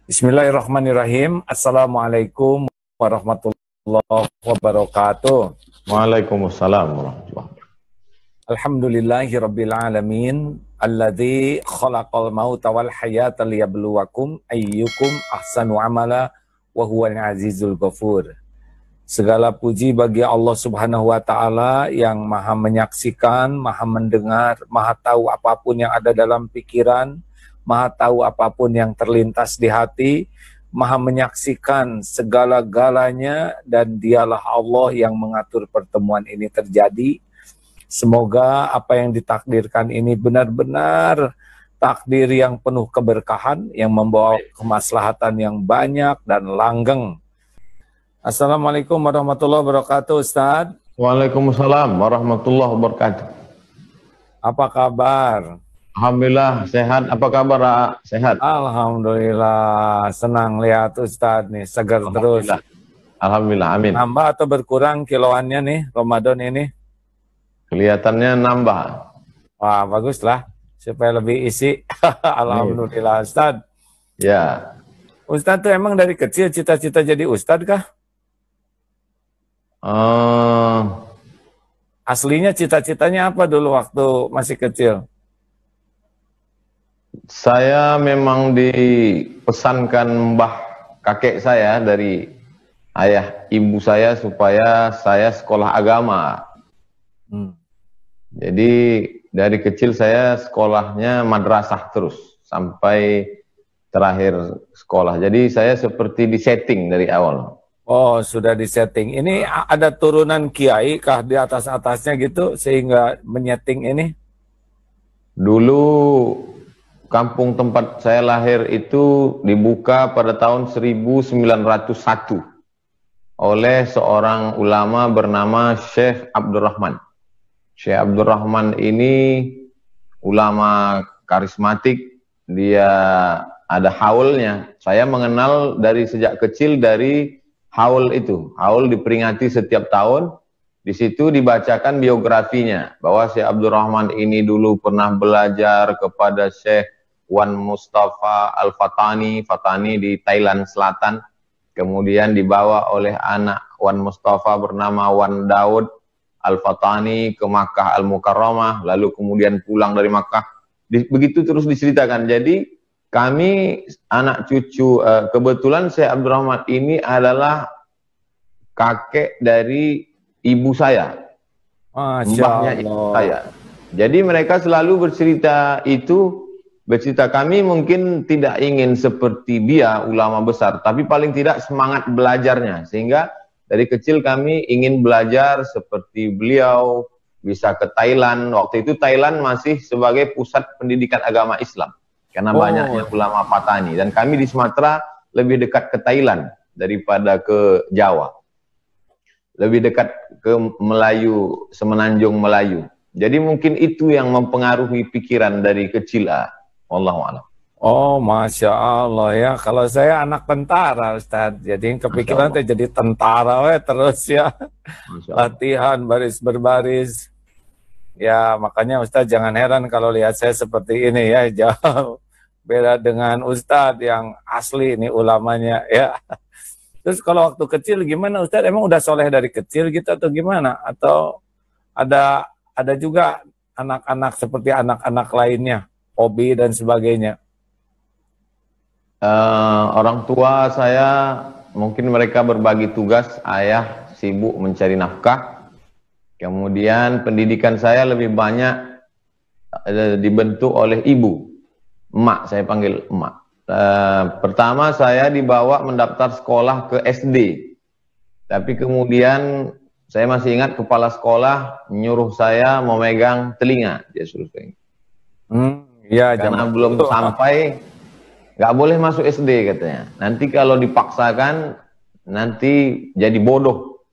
Bismillahirrahmanirrahim. Assalamualaikum warahmatullahi wabarakatuh. Waalaikumsalam warahmatullahi wabarakatuh. Alhamdulillahirabbil alamin alladzi khalaqal mauta wal hayata liyabluwakum ayyukum ahsanu amala wa huwal azizul ghafur. Segala puji bagi Allah Subhanahu wa taala yang Maha menyaksikan, Maha mendengar, Maha tahu apapun yang ada dalam pikiran, Maha tahu apapun yang terlintas di hati, Maha menyaksikan segala-galanya, dan dialah Allah yang mengatur pertemuan ini terjadi. Semoga apa yang ditakdirkan ini benar-benar takdir yang penuh keberkahan, yang membawa kemaslahatan yang banyak dan langgeng. Assalamualaikum warahmatullahi wabarakatuh, Ustaz. Waalaikumsalam warahmatullahi wabarakatuh. Apa kabar? Alhamdulillah sehat. Apa kabar, Ra? Sehat? Alhamdulillah, senang lihat Ustaz nih, segar terus. Alhamdulillah, amin. Nambah atau berkurang kiloannya nih Ramadan ini? Kelihatannya nambah. Wah, baguslah, supaya lebih isi. Alhamdulillah, Ustaz. Ya. Ustaz tuh emang dari kecil cita-cita jadi Ustaz kah? Aslinya cita-citanya apa dulu waktu masih kecil? Saya memang dipesankan mbah kakek saya dari ayah ibu saya supaya saya sekolah agama. Jadi dari kecil saya sekolahnya madrasah terus sampai terakhir sekolah. Jadi saya seperti disetting dari awal. Oh, sudah disetting. Ini ada turunan kiai kah di atas-atasnya gitu sehingga menyeting ini? Dulu kampung tempat saya lahir itu dibuka pada tahun 1901 oleh seorang ulama bernama Syekh Abdurrahman. Syekh Abdurrahman ini ulama karismatik, dia ada haulnya. Saya mengenal dari sejak kecil dari haul itu. Haul diperingati setiap tahun. Di situ dibacakan biografinya bahwa Syekh Abdurrahman ini dulu pernah belajar kepada Syekh Wan Mustafa Al-Fatani, Fatani di Thailand Selatan. Kemudian dibawa oleh anak Wan Mustafa bernama Wan Daud Al-Fatani ke Makkah Al-Mukarramah, lalu kemudian pulang dari Makkah. Begitu terus diceritakan. Jadi kami anak cucu, kebetulan Syekh Abdurrahman ini adalah kakek dari ibu saya. Mbahnya ibu saya. Jadi mereka selalu bercerita kami mungkin tidak ingin seperti dia ulama besar, tapi paling tidak semangat belajarnya, sehingga dari kecil kami ingin belajar seperti beliau, bisa ke Thailand. Waktu itu Thailand masih sebagai pusat pendidikan agama Islam, karena banyaknya ulama Patani, dan kami di Sumatera lebih dekat ke Thailand daripada ke Jawa, lebih dekat ke Melayu, Semenanjung Melayu. Jadi mungkin itu yang mempengaruhi pikiran dari kecil. Wallahu a'lam. Oh, Masya Allah ya. Kalau saya anak tentara, Ustaz. Jadi kepikiran tuh jadi tentara terus ya. Latihan baris berbaris. Ya, makanya Ustaz jangan heran kalau lihat saya seperti ini ya. Jauh beda dengan Ustaz yang asli ini ulamanya ya. Terus kalau waktu kecil gimana Ustaz? Emang udah soleh dari kecil gitu atau gimana? Atau ada juga anak-anak seperti anak-anak lainnya, hobi dan sebagainya? Orang tua saya mungkin mereka berbagi tugas. Ayah sibuk mencari nafkah, kemudian pendidikan saya lebih banyak dibentuk oleh ibu, emak, saya panggil emak. Pertama saya dibawa mendaftar sekolah ke SD, tapi kemudian saya masih ingat kepala sekolah nyuruh saya memegang telinga, dia suruh saya. Ya, karena belum sampai, nggak boleh masuk SD katanya. Nanti kalau dipaksakan, nanti jadi bodoh,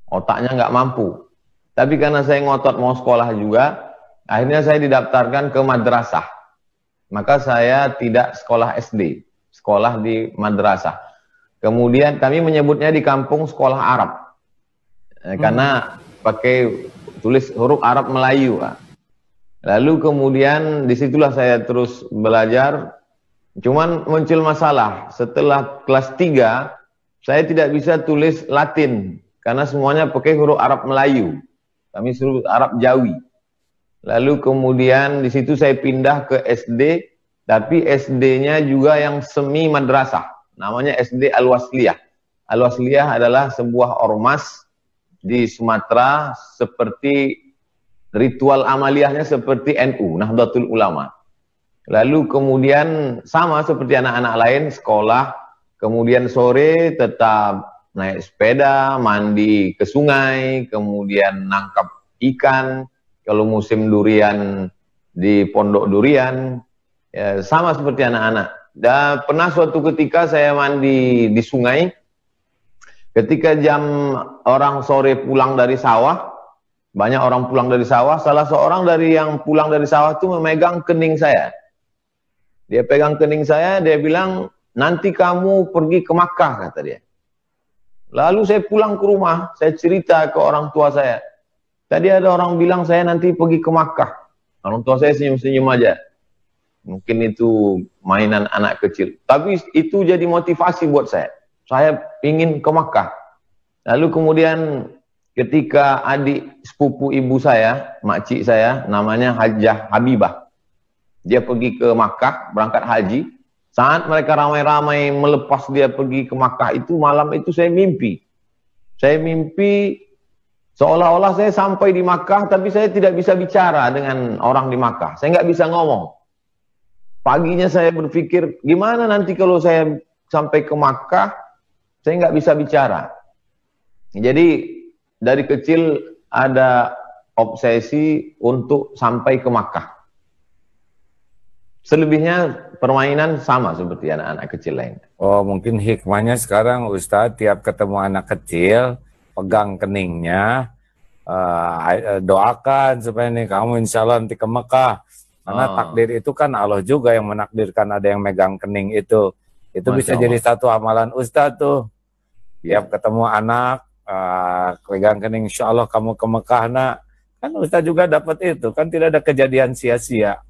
otaknya nggak mampu. Tapi karena saya ngotot mau sekolah juga, akhirnya saya didaftarkan ke madrasah. Maka saya tidak sekolah SD, sekolah di madrasah. Kemudian kami menyebutnya di kampung sekolah Arab, karena pakai tulis huruf Arab Melayu. Lalu kemudian disitulah saya terus belajar. Cuman muncul masalah, setelah kelas 3, saya tidak bisa tulis Latin, karena semuanya pakai huruf Arab Melayu. Kami suruh Arab Jawi. Lalu kemudian di situ saya pindah ke SD, tapi SD-nya juga yang semi madrasah. Namanya SD Al-Wasliyah. Al-Wasliyah adalah sebuah ormas di Sumatera, seperti ritual amaliyahnya seperti NU, Nahdlatul Ulama. Lalu kemudian sama seperti anak-anak lain, sekolah, kemudian sore tetap naik sepeda, mandi ke sungai, kemudian nangkap ikan, kalau musim durian di pondok durian, ya, sama seperti anak-anak. Dan pernah suatu ketika saya mandi di sungai, ketika jam orang sore pulang dari sawah, banyak orang pulang dari sawah, salah seorang dari yang pulang dari sawah itu memegang kening saya. Dia pegang kening saya, dia bilang, nanti kamu pergi ke Makkah, kata dia. Lalu saya pulang ke rumah, saya cerita ke orang tua saya. Tadi ada orang bilang saya nanti pergi ke Makkah. Orang tua saya senyum-senyum aja. Mungkin itu mainan anak kecil. Tapi itu jadi motivasi buat saya. Saya ingin ke Makkah. Lalu kemudian ketika adik sepupu ibu saya, makcik saya, namanya Hajjah Habibah. Dia pergi ke Makkah, berangkat haji. Saat mereka ramai-ramai melepas dia pergi ke Makkah itu, malam itu saya mimpi. Saya mimpi seolah-olah saya sampai di Makkah, tapi saya tidak bisa bicara dengan orang di Makkah. Saya nggak bisa ngomong. Paginya saya berpikir, gimana nanti kalau saya sampai ke Makkah, saya nggak bisa bicara. Jadi dari kecil ada obsesi untuk sampai ke Makkah. Selebihnya permainan sama seperti anak-anak kecil lain. Oh, mungkin hikmahnya sekarang Ustadz tiap ketemu anak kecil, pegang keningnya, doakan supaya nih kamu insya Allah nanti ke Mekah. Karena takdir itu kan Allah juga yang menakdirkan ada yang megang kening itu. Itu bisa jadi satu amalan Ustadz tuh. Tiap ketemu anak, pegang kening, insya Allah kamu ke Mekah, nak. Kan Ustadz juga dapat itu, kan tidak ada kejadian sia-sia.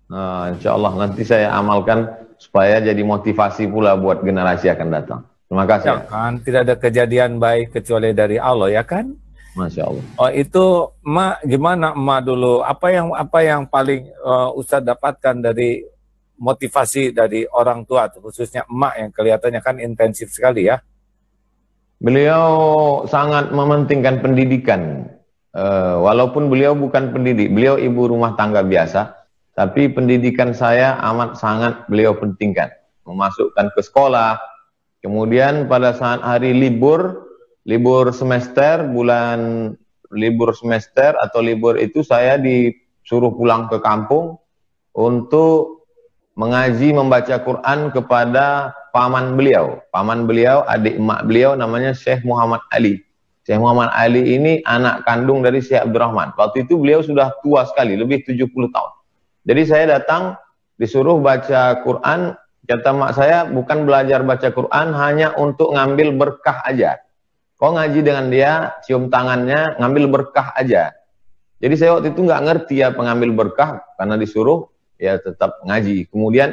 Nah, insya Allah nanti saya amalkan supaya jadi motivasi pula buat generasi akan datang. Terima kasih. Ya kan, tidak ada kejadian baik kecuali dari Allah, ya kan? Masya Allah. Oh itu, emak gimana emak dulu? Apa yang paling Ustadz dapatkan dari motivasi dari orang tua, khususnya emak yang kelihatannya kan intensif sekali ya? Beliau sangat mementingkan pendidikan. Walaupun beliau bukan pendidik, beliau ibu rumah tangga biasa. Tapi pendidikan saya amat sangat beliau pentingkan. Memasukkan ke sekolah. Kemudian pada saat hari libur semester, libur semester atau libur itu saya disuruh pulang ke kampung untuk mengaji membaca Quran kepada paman beliau. Paman beliau, adik emak beliau namanya Syekh Muhammad Ali. Syekh Muhammad Ali ini anak kandung dari Syekh Abdurrahman. Waktu itu beliau sudah tua sekali, lebih 70 tahun. Jadi saya datang disuruh baca Quran, kata mak saya bukan belajar baca Quran hanya untuk ngambil berkah aja. Kau ngaji dengan dia, cium tangannya, ngambil berkah aja. Jadi saya waktu itu nggak ngerti ya pengambil berkah, karena disuruh ya tetap ngaji. Kemudian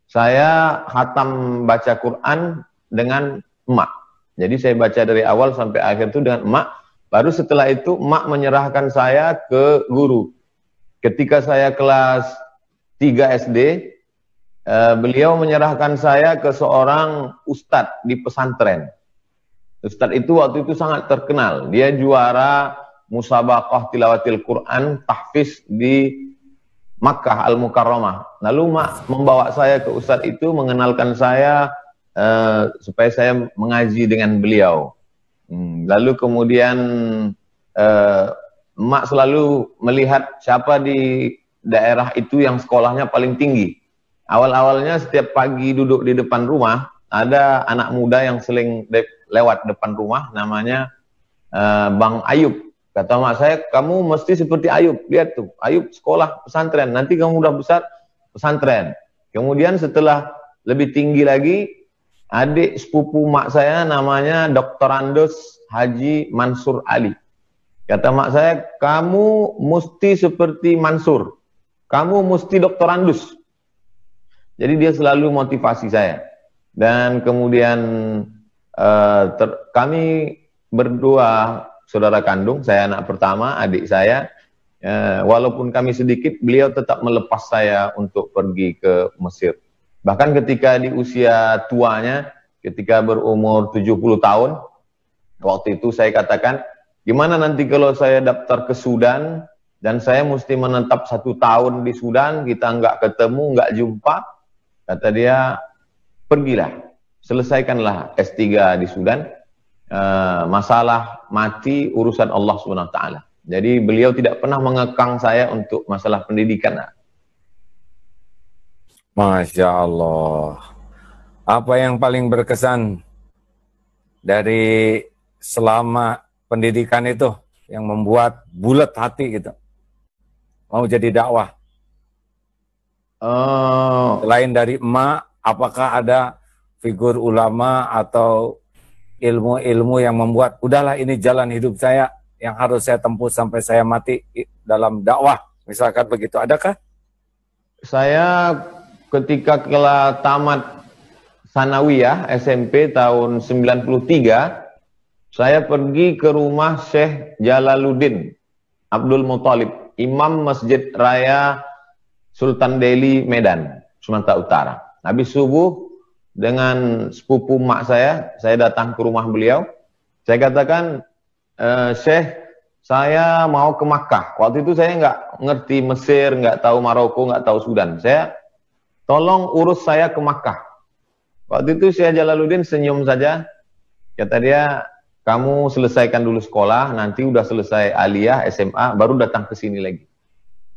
saya khatam baca Quran dengan emak. Jadi saya baca dari awal sampai akhir itu dengan emak. Baru setelah itu emak menyerahkan saya ke guru. Ketika saya kelas 3 SD, beliau menyerahkan saya ke seorang ustadz di pesantren. Ustadz itu waktu itu sangat terkenal. Dia juara musabaqah tilawatil Quran tahfiz di Makkah Al-Mukarramah. Lalu mak membawa saya ke ustadz itu, mengenalkan saya supaya saya mengaji dengan beliau. Lalu kemudian emak selalu melihat siapa di daerah itu yang sekolahnya paling tinggi. Awal-awalnya setiap pagi duduk di depan rumah, ada anak muda yang sering lewat depan rumah, namanya Bang Ayub. Kata mak saya, kamu mesti seperti Ayub. Lihat tuh, Ayub sekolah pesantren, nanti kamu udah besar pesantren. Kemudian setelah lebih tinggi lagi, adik sepupu mak saya namanya Dr. Andos Haji Mansur Ali. Kata mak saya, kamu mesti seperti Mansur. Kamu mesti doktorandus. Jadi dia selalu motivasi saya. Dan kemudian kami berdua saudara kandung, saya anak pertama, adik saya, walaupun kami sedikit, beliau tetap melepas saya untuk pergi ke Mesir. Bahkan ketika di usia tuanya, ketika berumur 70 tahun, waktu itu saya katakan, gimana nanti kalau saya daftar ke Sudan, dan saya mesti menetap 1 tahun di Sudan, kita nggak ketemu, nggak jumpa. Kata dia, pergilah, selesaikanlah S3 di Sudan, masalah mati urusan Allah SWT. Jadi beliau tidak pernah mengekang saya untuk masalah pendidikan. Masya Allah. Apa yang paling berkesan dari selama pendidikan itu yang membuat bulat hati gitu, mau jadi dakwah? Selain dari emak, apakah ada figur ulama atau ilmu-ilmu yang membuat udahlah ini jalan hidup saya yang harus saya tempuh sampai saya mati dalam dakwah, misalkan begitu, adakah? Saya ketika kelas tamat Sanawiyah SMP tahun 93, saya pergi ke rumah Syekh Jalaluddin Abdul Muthalib, Imam Masjid Raya Sultan Delhi Medan, Sumatera Utara. Habis subuh dengan sepupu mak saya datang ke rumah beliau. Saya katakan, Syekh, saya mau ke Makkah. Waktu itu saya nggak ngerti Mesir, nggak tahu Maroko, nggak tahu Sudan. Saya, tolong urus saya ke Makkah. Waktu itu Syekh Jalaluddin senyum saja. Kata dia, kamu selesaikan dulu sekolah, nanti udah selesai aliyah, SMA, baru datang ke sini lagi.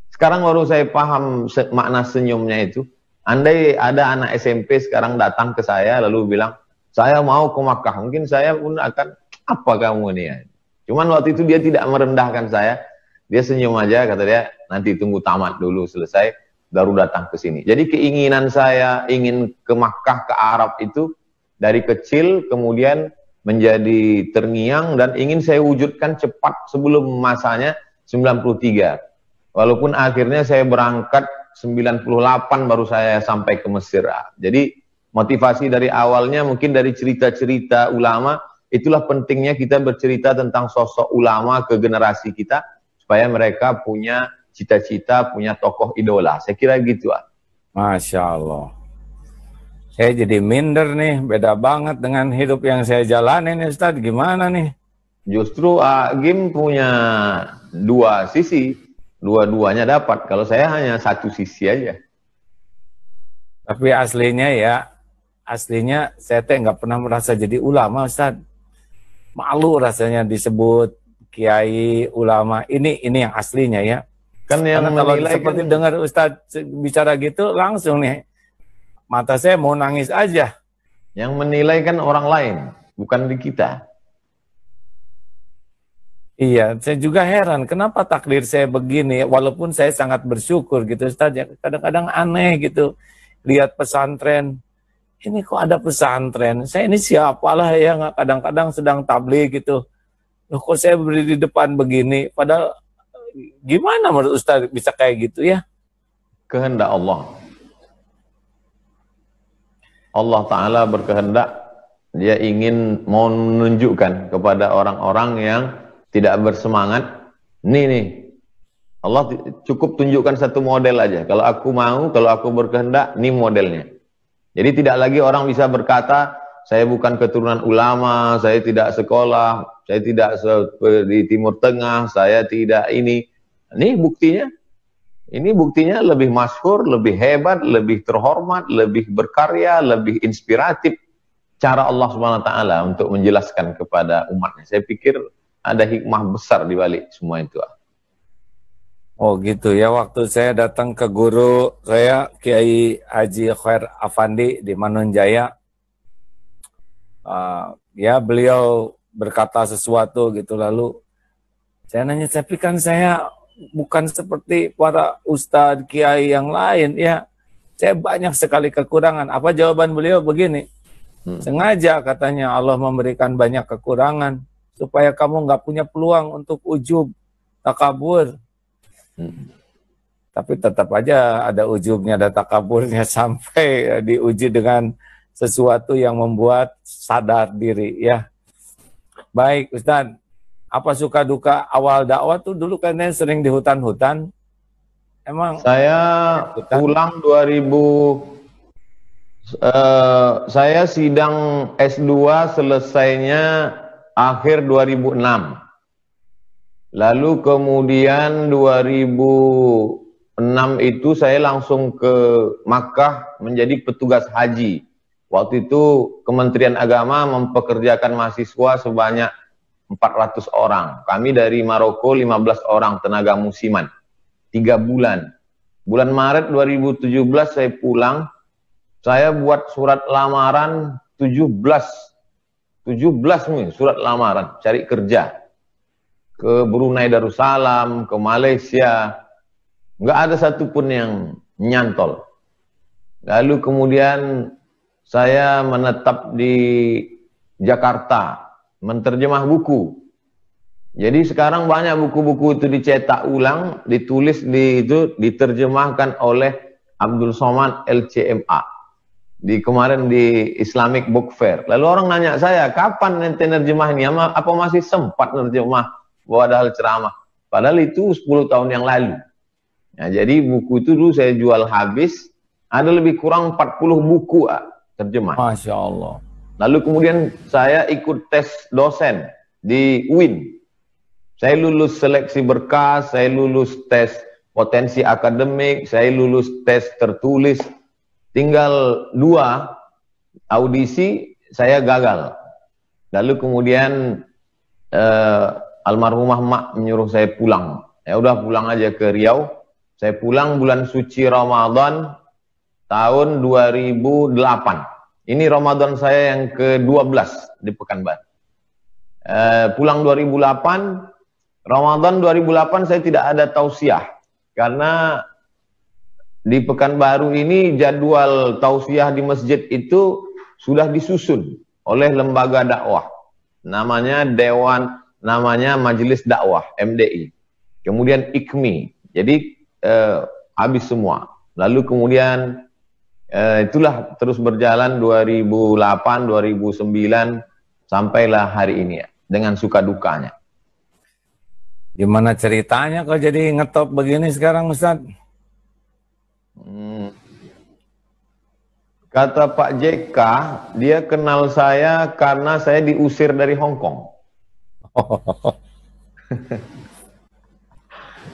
Sekarang baru saya paham makna senyumnya itu. Andai ada anak SMP sekarang datang ke saya lalu bilang, saya mau ke Makkah, mungkin saya pun akan, apa kamu ini ya? Cuman waktu itu dia tidak merendahkan saya, dia senyum aja, kata dia, nanti tunggu tamat dulu selesai, baru datang ke sini. Jadi keinginan saya ingin ke Makkah, ke Arab itu dari kecil, kemudian menjadi terngiang dan ingin saya wujudkan cepat sebelum masanya 93. Walaupun akhirnya saya berangkat 98 baru saya sampai ke Mesir. Jadi motivasi dari awalnya mungkin dari cerita-cerita ulama, itulah pentingnya kita bercerita tentang sosok ulama ke generasi kita, supaya mereka punya cita-cita, punya tokoh idola. Saya kira gitu. Masya Allah. Saya jadi minder nih, beda banget dengan hidup yang saya jalanin, Ustadz. Gimana nih? Justru Agim punya dua sisi. Dua-duanya dapat, kalau saya hanya satu sisi aja. Tapi aslinya saya teh nggak pernah merasa jadi ulama, Ustaz. Malu rasanya disebut kiai ulama. Ini yang aslinya ya. Kan yang karena kalau seperti dengar Ustaz bicara gitu, langsung nih mata saya mau nangis aja. Yang menilai kan orang lain, bukan di kita. Iya, saya juga heran kenapa takdir saya begini, walaupun saya sangat bersyukur gitu Ustaz, ya kadang-kadang aneh gitu, lihat pesantren, ini kok ada pesantren, saya ini siapalah yang kadang-kadang sedang tabligh gitu, loh kok saya berdiri di depan begini, padahal gimana menurut Ustaz bisa kayak gitu ya? Kehendak Allah. Allah Ta'ala berkehendak, dia ingin menunjukkan kepada orang-orang yang tidak bersemangat, nih, Allah cukup tunjukkan satu model aja. Kalau aku mau, kalau aku berkehendak, nih modelnya. Jadi tidak lagi orang bisa berkata, saya bukan keturunan ulama, saya tidak sekolah, saya tidak di Timur Tengah, saya tidak ini. Ini buktinya. Ini buktinya lebih masyhur, lebih hebat, lebih terhormat, lebih berkarya, lebih inspiratif. Cara Allah SWT untuk menjelaskan kepada umatnya. Saya pikir ada hikmah besar di balik semua itu. Oh gitu ya, waktu saya datang ke guru saya, Kiai Haji Khair Afandi di Manunjaya, ya beliau berkata sesuatu gitu, lalu saya nanya, tapi kan saya bukan seperti para ustadz kiai yang lain, ya saya banyak sekali kekurangan. Apa jawaban beliau? Begini, sengaja katanya Allah memberikan banyak kekurangan supaya kamu nggak punya peluang untuk ujub, takabur. Tapi tetap aja ada ujubnya, ada takaburnya sampai diuji dengan sesuatu yang membuat sadar diri ya. Baik Ustadz, apa suka duka awal dakwah tuh dulu kan sering di hutan-hutan. Emang saya pulang 2000, saya sidang S2 selesainya akhir 2006. Lalu kemudian 2006 itu saya langsung ke Makkah menjadi petugas haji. Waktu itu Kementerian Agama mempekerjakan mahasiswa sebanyak 400 orang. Kami dari Maroko 15 orang tenaga musiman. 3 bulan. Bulan Maret 2017 saya pulang. Saya buat surat lamaran 17 nih, surat lamaran cari kerja. Ke Brunei Darussalam, ke Malaysia. Nggak ada satupun yang nyantol. Lalu kemudian saya menetap di Jakarta, menterjemah buku. Jadi sekarang banyak buku-buku itu dicetak ulang, ditulis diterjemahkan oleh Abdul Somad LCMA. Kemarin di Islamic Book Fair. Lalu orang nanya saya, kapan nanti nerjemah ini? Apa masih sempat nerjemah padahal ceramah? Padahal itu 10 tahun yang lalu. Nah, jadi buku itu dulu saya jual habis, ada lebih kurang 40 buku terjemah. Masya Allah. Lalu kemudian saya ikut tes dosen di UIN. Saya lulus seleksi berkas, saya lulus tes potensi akademik, saya lulus tes tertulis. Tinggal 2 audisi, saya gagal. Lalu kemudian almarhumah mak menyuruh saya pulang. Ya udah pulang aja ke Riau. Saya pulang bulan suci Ramadan tahun 2008. Ini Ramadan saya yang ke-12 di Pekanbaru. Pulang 2008, Ramadan 2008 saya tidak ada tausiah. Karena di Pekanbaru ini jadwal tausiah di masjid itu sudah disusun oleh lembaga dakwah. Namanya Majelis Dakwah, MDI. Kemudian IKMI. Jadi habis semua. Lalu kemudian itulah terus berjalan 2008, 2009 sampailah hari ini ya, dengan suka dukanya. Gimana ceritanya kok jadi ngetop begini sekarang Ustaz? Kata Pak JK, dia kenal saya karena saya diusir dari Hong Kong.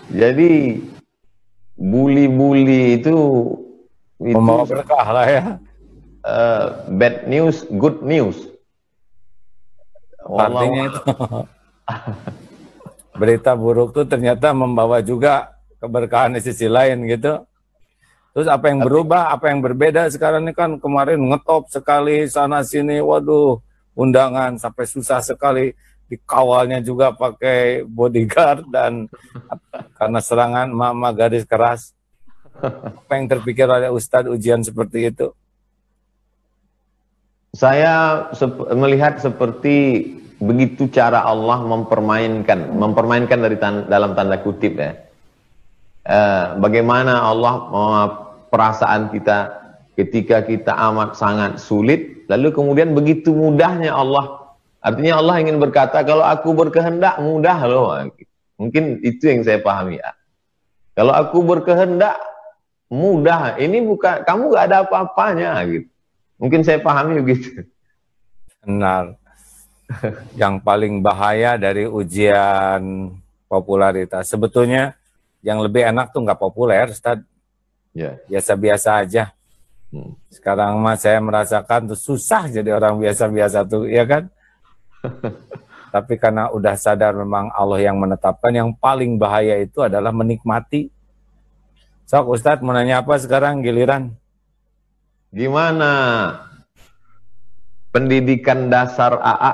Jadi bully-bully itu Membawa berkah lah ya. Bad news, good news. Artinya itu berita buruk tuh ternyata membawa juga keberkahan di sisi lain gitu. Terus apa yang berubah, apa yang berbeda sekarang ini kan kemarin ngetop sekali sana sini, waduh undangan sampai susah sekali dikawalnya juga pakai bodyguard dan karena serangan mama garis keras. Apa yang terpikir oleh Ustadz ujian seperti itu? Saya melihat seperti begitu cara Allah mempermainkan dari dalam tanda kutip ya. Bagaimana Allah perasaan kita ketika kita amat sangat sulit, lalu kemudian begitu mudahnya Allah. Artinya Allah ingin berkata, kalau aku berkehendak mudah loh. Mungkin itu yang saya pahami ya. Kalau aku berkehendak mudah, ini bukan, kamu gak ada apa-apanya gitu. Mungkin saya pahami begitu. Benar. Yang paling bahaya dari ujian popularitas sebetulnya yang lebih enak tuh nggak populer, Ustaz. Ya. Biasa-biasa aja. Sekarang mah saya merasakan tuh susah jadi orang biasa-biasa tuh, ya kan? Tapi karena udah sadar memang Allah yang menetapkan, yang paling bahaya itu adalah menikmati. Sok Ustaz mau nanya apa sekarang giliran? Gimana pendidikan dasar AA?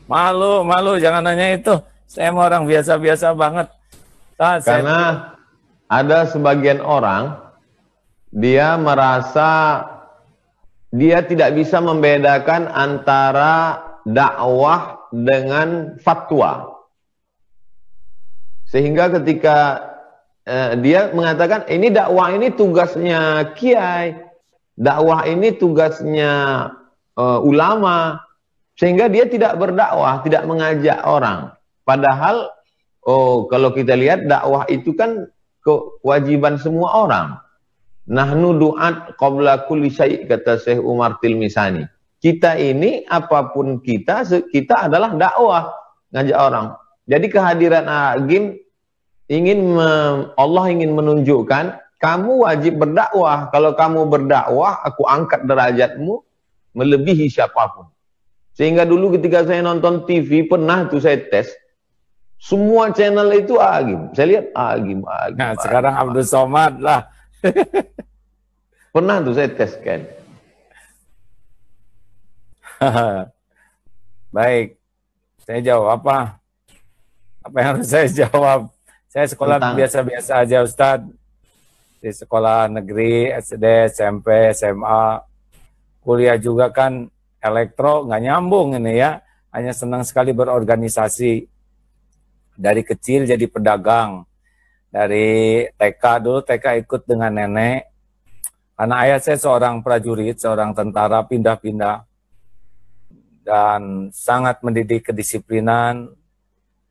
Malu, jangan nanya itu. Saya mau orang biasa-biasa banget. Karena ada sebagian orang, dia merasa dia tidak bisa membedakan antara dakwah dengan fatwa. Sehingga ketika dia mengatakan ini dakwah ini tugasnya kiai, dakwah ini tugasnya ulama, sehingga dia tidak berdakwah, tidak mengajak orang. Padahal kalau kita lihat dakwah itu kan kewajiban semua orang. Nahnu du'at qabla kulli syai', kata Syekh Umar Tilmisani. Kita ini apapun kita adalah dakwah, ngajak orang. Jadi kehadiran Agim Allah ingin menunjukkan kamu wajib berdakwah. Kalau kamu berdakwah, aku angkat derajatmu melebihi siapapun. Sehingga dulu ketika saya nonton TV, pernah tuh saya tes, semua channel itu Agim. Saya lihat Agim. Nah, sekarang Abdul Somad lah. Pernah tuh saya tes kan. Baik, saya jawab apa? Apa yang harus saya jawab? Saya sekolah biasa-biasa aja, Ustadz. Di sekolah negeri, SD, SMP, SMA. Kuliah juga kan elektro, nggak nyambung ini ya. Hanya senang sekali berorganisasi. Dari kecil jadi pedagang. Dari TK, dulu TK ikut dengan nenek. Karena ayah saya seorang prajurit, seorang tentara, pindah-pindah. Dan sangat mendidik kedisiplinan.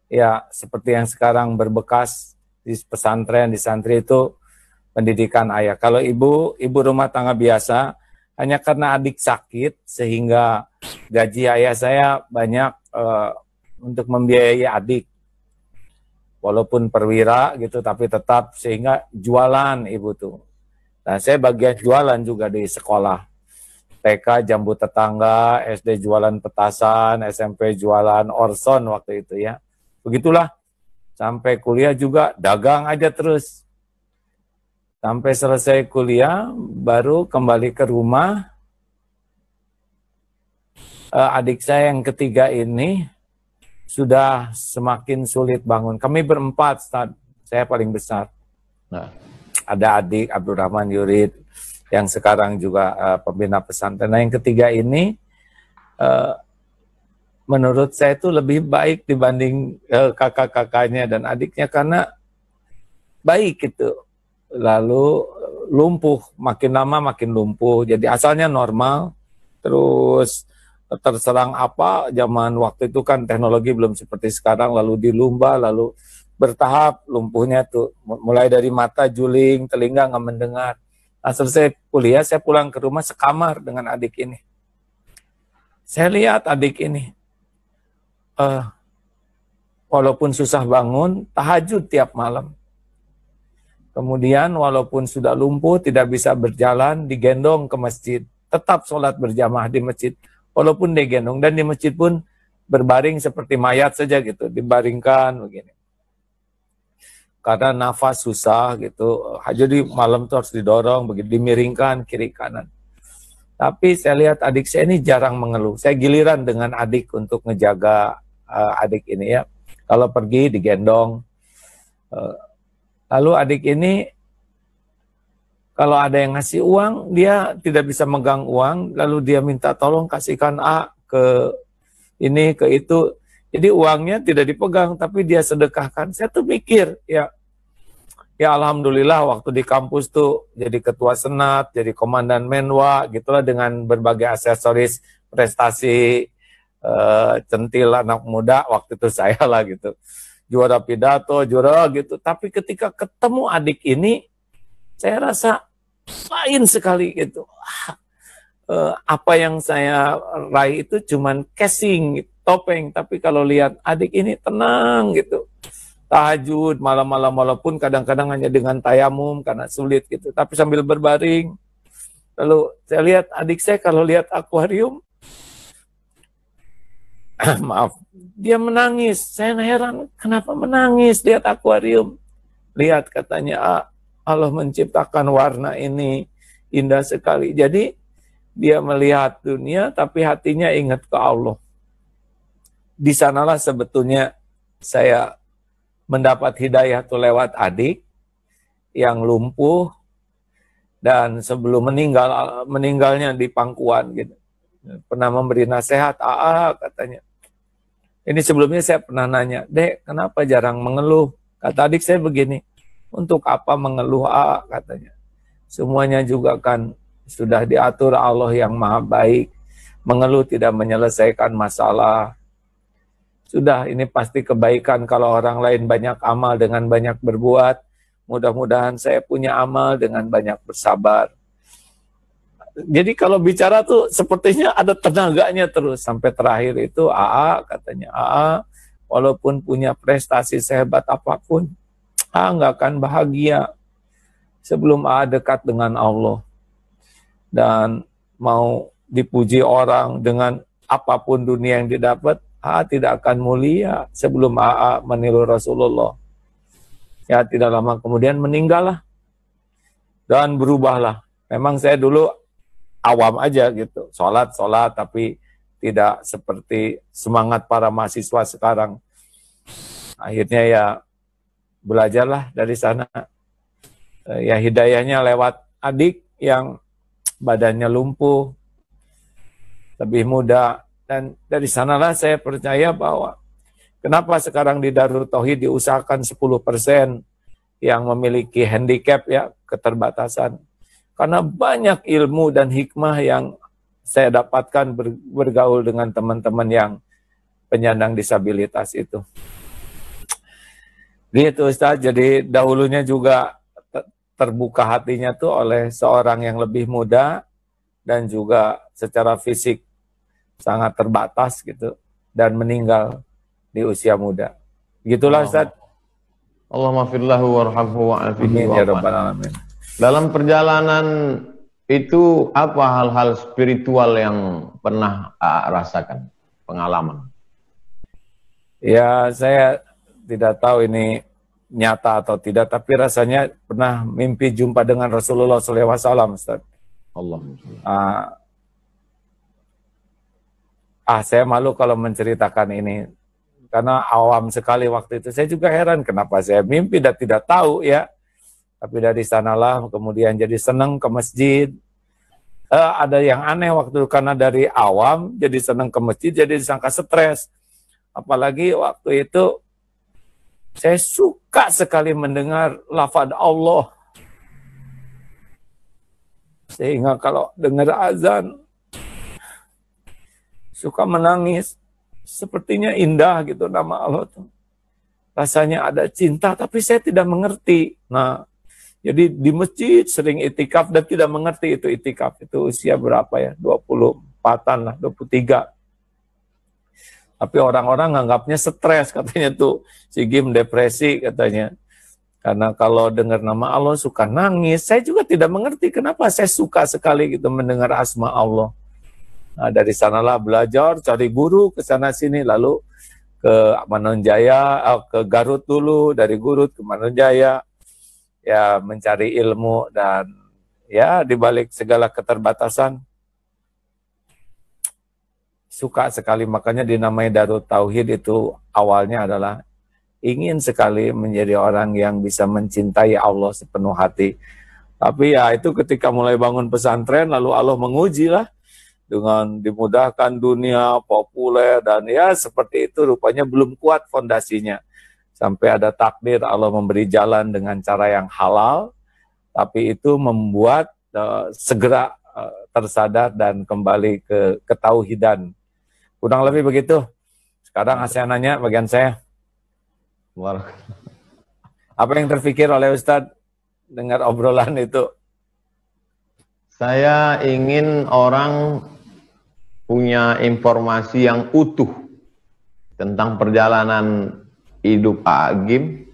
Ya, seperti yang sekarang berbekas di pesantren, di santri itu pendidikan ayah. Kalau ibu rumah tangga biasa, hanya karena adik sakit, sehingga gaji ayah saya banyak untuk membiayai adik. Walaupun perwira gitu, tapi tetap sehingga jualan ibu tuh. Nah, saya bagian jualan juga di sekolah. TK jambu tetangga, SD jualan petasan, SMP jualan orson waktu itu ya. Begitulah, sampai kuliah juga dagang aja terus. Sampai selesai kuliah, baru kembali ke rumah. Adik saya yang ketiga ini sudah semakin sulit bangun. Kami berempat, saya paling besar. Nah, ada adik Abdurrahman Yurid, yang sekarang juga pembina pesantren. Nah, yang ketiga ini, menurut saya itu lebih baik dibanding kakak-kakaknya dan adiknya karena baik gitu. Lalu lumpuh, makin lama makin lumpuh. Jadi asalnya normal, terus terserang apa, zaman waktu itu kan teknologi belum seperti sekarang, lalu dilumba, lalu bertahap lumpuhnya tuh. Mulai dari mata juling, telinga nggak mendengar. Nah, selesai kuliah, saya pulang ke rumah sekamar dengan adik ini. Saya lihat adik ini, walaupun susah bangun, tahajud tiap malam. Kemudian walaupun sudah lumpuh, tidak bisa berjalan, digendong ke masjid. Tetap sholat berjamaah di masjid, walaupun digendong. Dan di masjid pun berbaring seperti mayat saja gitu, dibaringkan begini. Karena nafas susah gitu, jadi malam itu harus didorong, begitu dimiringkan kiri kanan. Tapi saya lihat adik saya ini jarang mengeluh. Saya giliran dengan adik untuk ngejaga adik ini ya. Kalau pergi digendong. Lalu adik ini kalau ada yang ngasih uang, dia tidak bisa megang uang, lalu dia minta tolong kasihkan A ke ini, ke itu. Jadi uangnya tidak dipegang, tapi dia sedekahkan. Saya tuh mikir, ya alhamdulillah waktu di kampus tuh jadi ketua senat, jadi komandan menwa, gitulah dengan berbagai aksesoris prestasi centil anak muda waktu itu saya lah gitu. Juara pidato, juara gitu. Tapi ketika ketemu adik ini, saya rasa lain sekali gitu. Apa yang saya raih itu cuman casing, topeng. Tapi kalau lihat adik ini tenang gitu. Tahajud malam-malam, walaupun kadang-kadang hanya dengan tayamum karena sulit gitu, tapi sambil berbaring. Lalu saya lihat adik saya kalau lihat akuarium, maaf, dia menangis. Saya heran kenapa menangis lihat akuarium. Lihat katanya, Allah menciptakan warna ini indah sekali. Jadi dia melihat dunia tapi hatinya ingat ke Allah. Di sanalah sebetulnya saya mendapat hidayah itu lewat adik yang lumpuh dan sebelum meninggalnya di pangkuan gitu. Pernah memberi nasihat, katanya. Ini sebelumnya saya pernah nanya, Dek, kenapa jarang mengeluh? Kata adik saya begini, untuk apa mengeluh, katanya. Semuanya juga kan sudah diatur Allah yang maha baik. Mengeluh tidak menyelesaikan masalah. Sudah, ini pasti kebaikan kalau orang lain banyak amal dengan banyak berbuat. Mudah-mudahan saya punya amal dengan banyak bersabar. Jadi kalau bicara tuh sepertinya ada tenaganya terus. Sampai terakhir itu katanya, walaupun punya prestasi sehebat apapun, nggak akan bahagia sebelum dekat dengan Allah. Dan mau dipuji orang dengan apapun dunia yang didapat, tidak akan mulia sebelum meniru Rasulullah. Ya, tidak lama kemudian meninggallah dan berubahlah. Memang saya dulu awam aja gitu, sholat, tapi tidak seperti semangat para mahasiswa sekarang. Akhirnya ya belajarlah dari sana. Ya hidayahnya lewat adik yang badannya lumpuh, lebih muda. Dan dari sanalah saya percaya bahwa kenapa sekarang di Darul Tauhid diusahakan 10% yang memiliki handicap, ya, keterbatasan. Karena banyak ilmu dan hikmah yang saya dapatkan bergaul dengan teman-teman yang penyandang disabilitas itu. Gitu Ustaz, jadi dahulunya juga terbuka hatinya tuh oleh seorang yang lebih muda dan juga secara fisik sangat terbatas gitu dan meninggal di usia muda. Gitulah Ustaz. Allahumma firlahu warhamhu wa'afihi ya rabbal alamin. Dalam perjalanan itu apa hal-hal spiritual yang pernah rasakan, pengalaman? Ya, saya tidak tahu ini nyata atau tidak, tapi rasanya pernah mimpi jumpa dengan Rasulullah SAW, Ustaz. Saya malu kalau menceritakan ini, karena awam sekali waktu itu. Saya juga heran kenapa saya mimpi dan tidak tahu, ya. Tapi dari sanalah kemudian jadi senang ke masjid. Ada yang aneh waktu itu, karena dari awam jadi senang ke masjid, jadi disangka stres. Apalagi waktu itu saya suka sekali mendengar lafaz Allah. Sehingga kalau dengar azan, suka menangis. Sepertinya indah gitu nama Allah tuh. Rasanya ada cinta, tapi saya tidak mengerti. Nah, jadi di masjid sering itikaf dan tidak mengerti itu itikaf. Itu usia berapa ya? 24-an lah, 23. Tapi orang-orang nganggapnya stres, katanya tuh. Si Gim depresi katanya. Karena kalau dengar nama Allah suka nangis. Saya juga tidak mengerti kenapa saya suka sekali gitu mendengar asma Allah. Nah, dari sanalah belajar, cari guru ke sana sini, lalu ke Manonjaya, ke Garut dulu, dari Garut ke Manonjaya. Ya, mencari ilmu dan ya dibalik segala keterbatasan suka sekali, makanya dinamai Darul Tauhid. Itu awalnya adalah ingin sekali menjadi orang yang bisa mencintai Allah sepenuh hati. Tapi ya itu ketika mulai bangun pesantren, lalu Allah menguji lah dengan dimudahkan dunia, populer, dan ya seperti itu rupanya belum kuat fondasinya. Sampai ada takdir Allah memberi jalan dengan cara yang halal, tapi itu membuat segera tersadar dan kembali ke ketauhidan. Kurang lebih begitu. Sekarang saya nanya bagian saya. Apa yang terpikir oleh Ustadz dengar obrolan itu? Saya ingin orang punya informasi yang utuh tentang perjalanan hidup Pak Agim,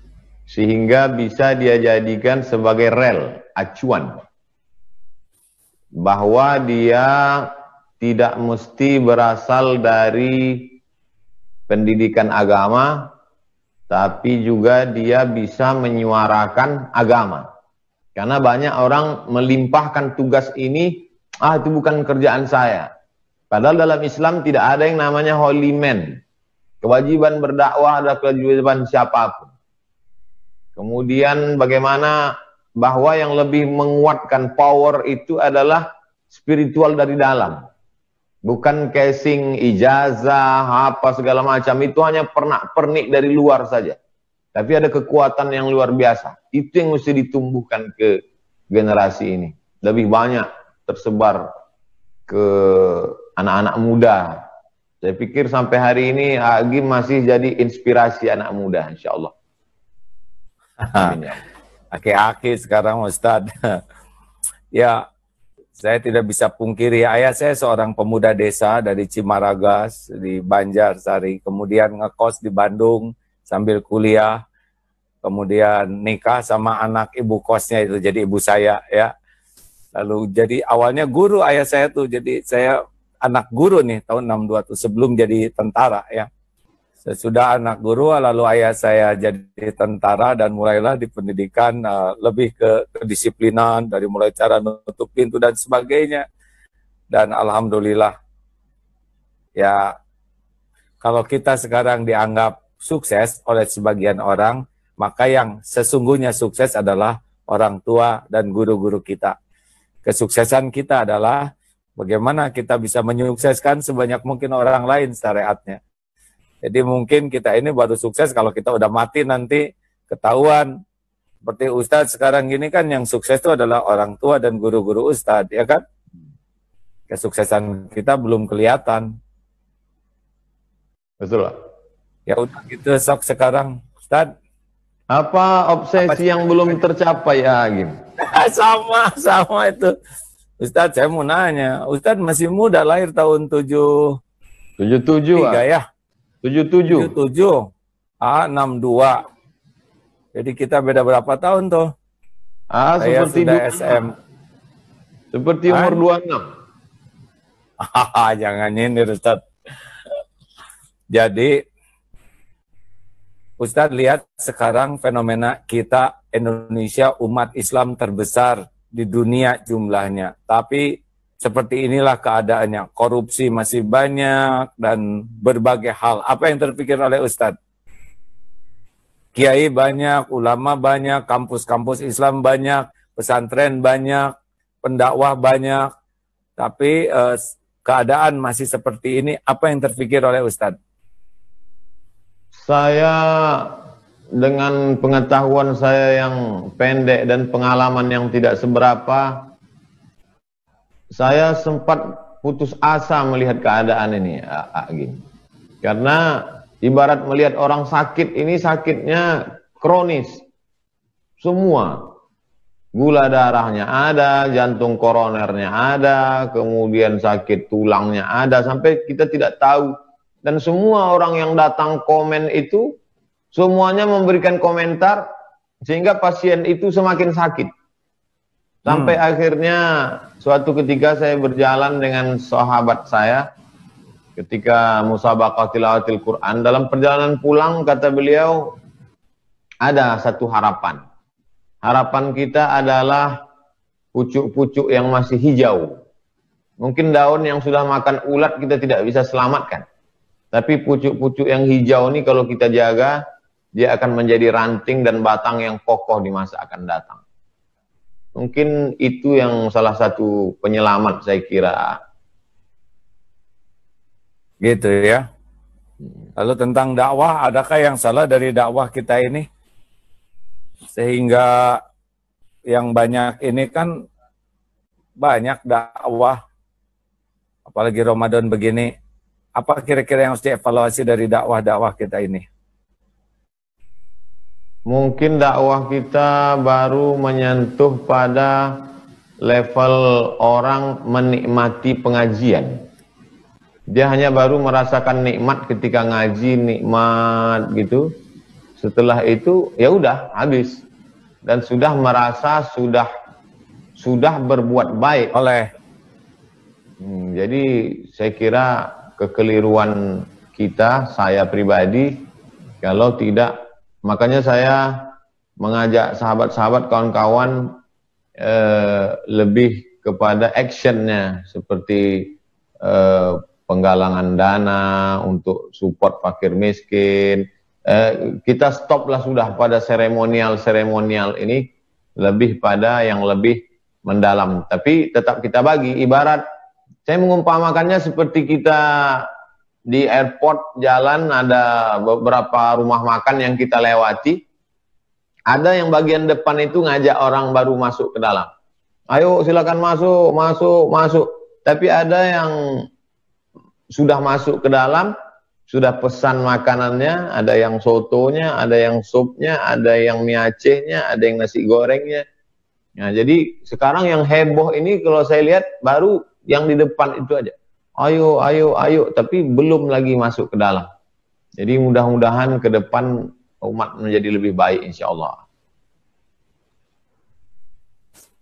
sehingga bisa dia jadikan sebagai rel, acuan. Bahwa dia tidak mesti berasal dari pendidikan agama, tapi juga dia bisa menyuarakan agama. Karena banyak orang melimpahkan tugas ini, itu bukan kerjaan saya. Padahal dalam Islam tidak ada yang namanya holy man. Kewajiban berdakwah adalah kewajiban siapapun. Kemudian bagaimana bahwa yang lebih menguatkan power itu adalah spiritual dari dalam. Bukan casing, ijazah, apa segala macam. Itu hanya pernak-pernik dari luar saja. Tapi ada kekuatan yang luar biasa. Itu yang mesti ditumbuhkan ke generasi ini. Lebih banyak tersebar ke anak-anak muda. Saya pikir sampai hari ini Agim masih jadi inspirasi anak muda, insya Allah. Amin ya. Aki-aki sekarang Ustadz. Ya, saya tidak bisa pungkiri, ayah saya seorang pemuda desa dari Cimaragas di Banjarsari, kemudian ngekos di Bandung sambil kuliah, kemudian nikah sama anak ibu kosnya itu jadi ibu saya ya. Lalu jadi awalnya guru ayah saya tuh, jadi saya anak guru nih tahun 62 tuh sebelum jadi tentara ya. Sesudah anak guru lalu ayah saya jadi tentara dan mulailah di pendidikan lebih ke kedisiplinan dari mulai cara nutup pintu dan sebagainya. Dan alhamdulillah ya, kalau kita sekarang dianggap sukses oleh sebagian orang, maka yang sesungguhnya sukses adalah orang tua dan guru-guru kita. Kesuksesan kita adalah bagaimana kita bisa menyukseskan sebanyak mungkin orang lain syariatnya. Jadi mungkin kita ini baru sukses kalau kita udah mati nanti ketahuan. Seperti Ustadz sekarang gini kan yang sukses itu adalah orang tua dan guru-guru Ustadz, ya kan? Kesuksesan kita belum kelihatan. Betul Pak. Ya udah gitu sok sekarang Ustadz. Apa obsesi yang belum tercapai ya Agim? Sama itu. Ustadz saya mau nanya, Ustadz masih muda, lahir tahun 77 ya? 77. 67. 62. Jadi kita beda berapa tahun tuh? Saya Seperti sudah SM. Seperti umur 26. Jangan nyindir Ustadz. Jadi Ustadz lihat sekarang fenomena kita Indonesia umat Islam terbesar di dunia jumlahnya. Tapi seperti inilah keadaannya. Korupsi masih banyak dan berbagai hal. Apa yang terpikir oleh Ustadz? Kiai banyak, ulama banyak, kampus-kampus Islam banyak, pesantren banyak, pendakwah banyak. Tapi keadaan masih seperti ini. Apa yang terpikir oleh Ustadz? Saya dengan pengetahuan saya yang pendek dan pengalaman yang tidak seberapa, saya sempat putus asa melihat keadaan ini, Agim. Karena ibarat melihat orang sakit, ini sakitnya kronis. Semua. Gula darahnya ada, jantung koronernya ada, kemudian sakit tulangnya ada, sampai kita tidak tahu. Dan semua orang yang datang komen itu, semuanya memberikan komentar, sehingga pasien itu semakin sakit. Sampai akhirnya suatu ketika saya berjalan dengan sahabat saya ketika musabaqah tilawatil Quran. Dalam perjalanan pulang kata beliau ada satu harapan. Harapan kita adalah pucuk-pucuk yang masih hijau. Mungkin daun yang sudah makan ulat kita tidak bisa selamatkan. Tapi pucuk-pucuk yang hijau ini kalau kita jaga, dia akan menjadi ranting dan batang yang kokoh di masa akan datang. Mungkin itu yang salah satu penyelamat saya kira. Gitu ya. Lalu tentang dakwah, adakah yang salah dari dakwah kita ini? Sehingga yang banyak ini kan banyak dakwah, apalagi Ramadan begini. Apa kira-kira yang harus dievaluasi dari dakwah-dakwah kita ini? Mungkin dakwah kita baru menyentuh pada level orang menikmati pengajian. Dia hanya baru merasakan nikmat ketika ngaji, nikmat gitu. Setelah itu ya udah habis. Dan sudah merasa sudah berbuat baik. Jadi saya kira kekeliruan kita, saya pribadi, kalau tidak. Makanya saya mengajak sahabat-sahabat, kawan-kawan lebih kepada actionnya, seperti penggalangan dana untuk support fakir miskin. Kita stoplah sudah pada seremonial ini, lebih pada yang lebih mendalam. Tapi tetap kita bagi, ibarat saya mengumpamakannya seperti kita di airport jalan ada beberapa rumah makan yang kita lewati. Ada yang bagian depan itu ngajak orang baru masuk ke dalam. Ayo silakan masuk, masuk, masuk. Tapi ada yang sudah masuk ke dalam, sudah pesan makanannya, ada yang sotonya, ada yang supnya, ada yang mie Acehnya, ada yang nasi gorengnya. Nah, jadi sekarang yang heboh ini kalau saya lihat baru yang di depan itu aja. Ayo, ayo, ayo, tapi belum lagi masuk ke dalam. Jadi mudah-mudahan ke depan umat menjadi lebih baik insya Allah.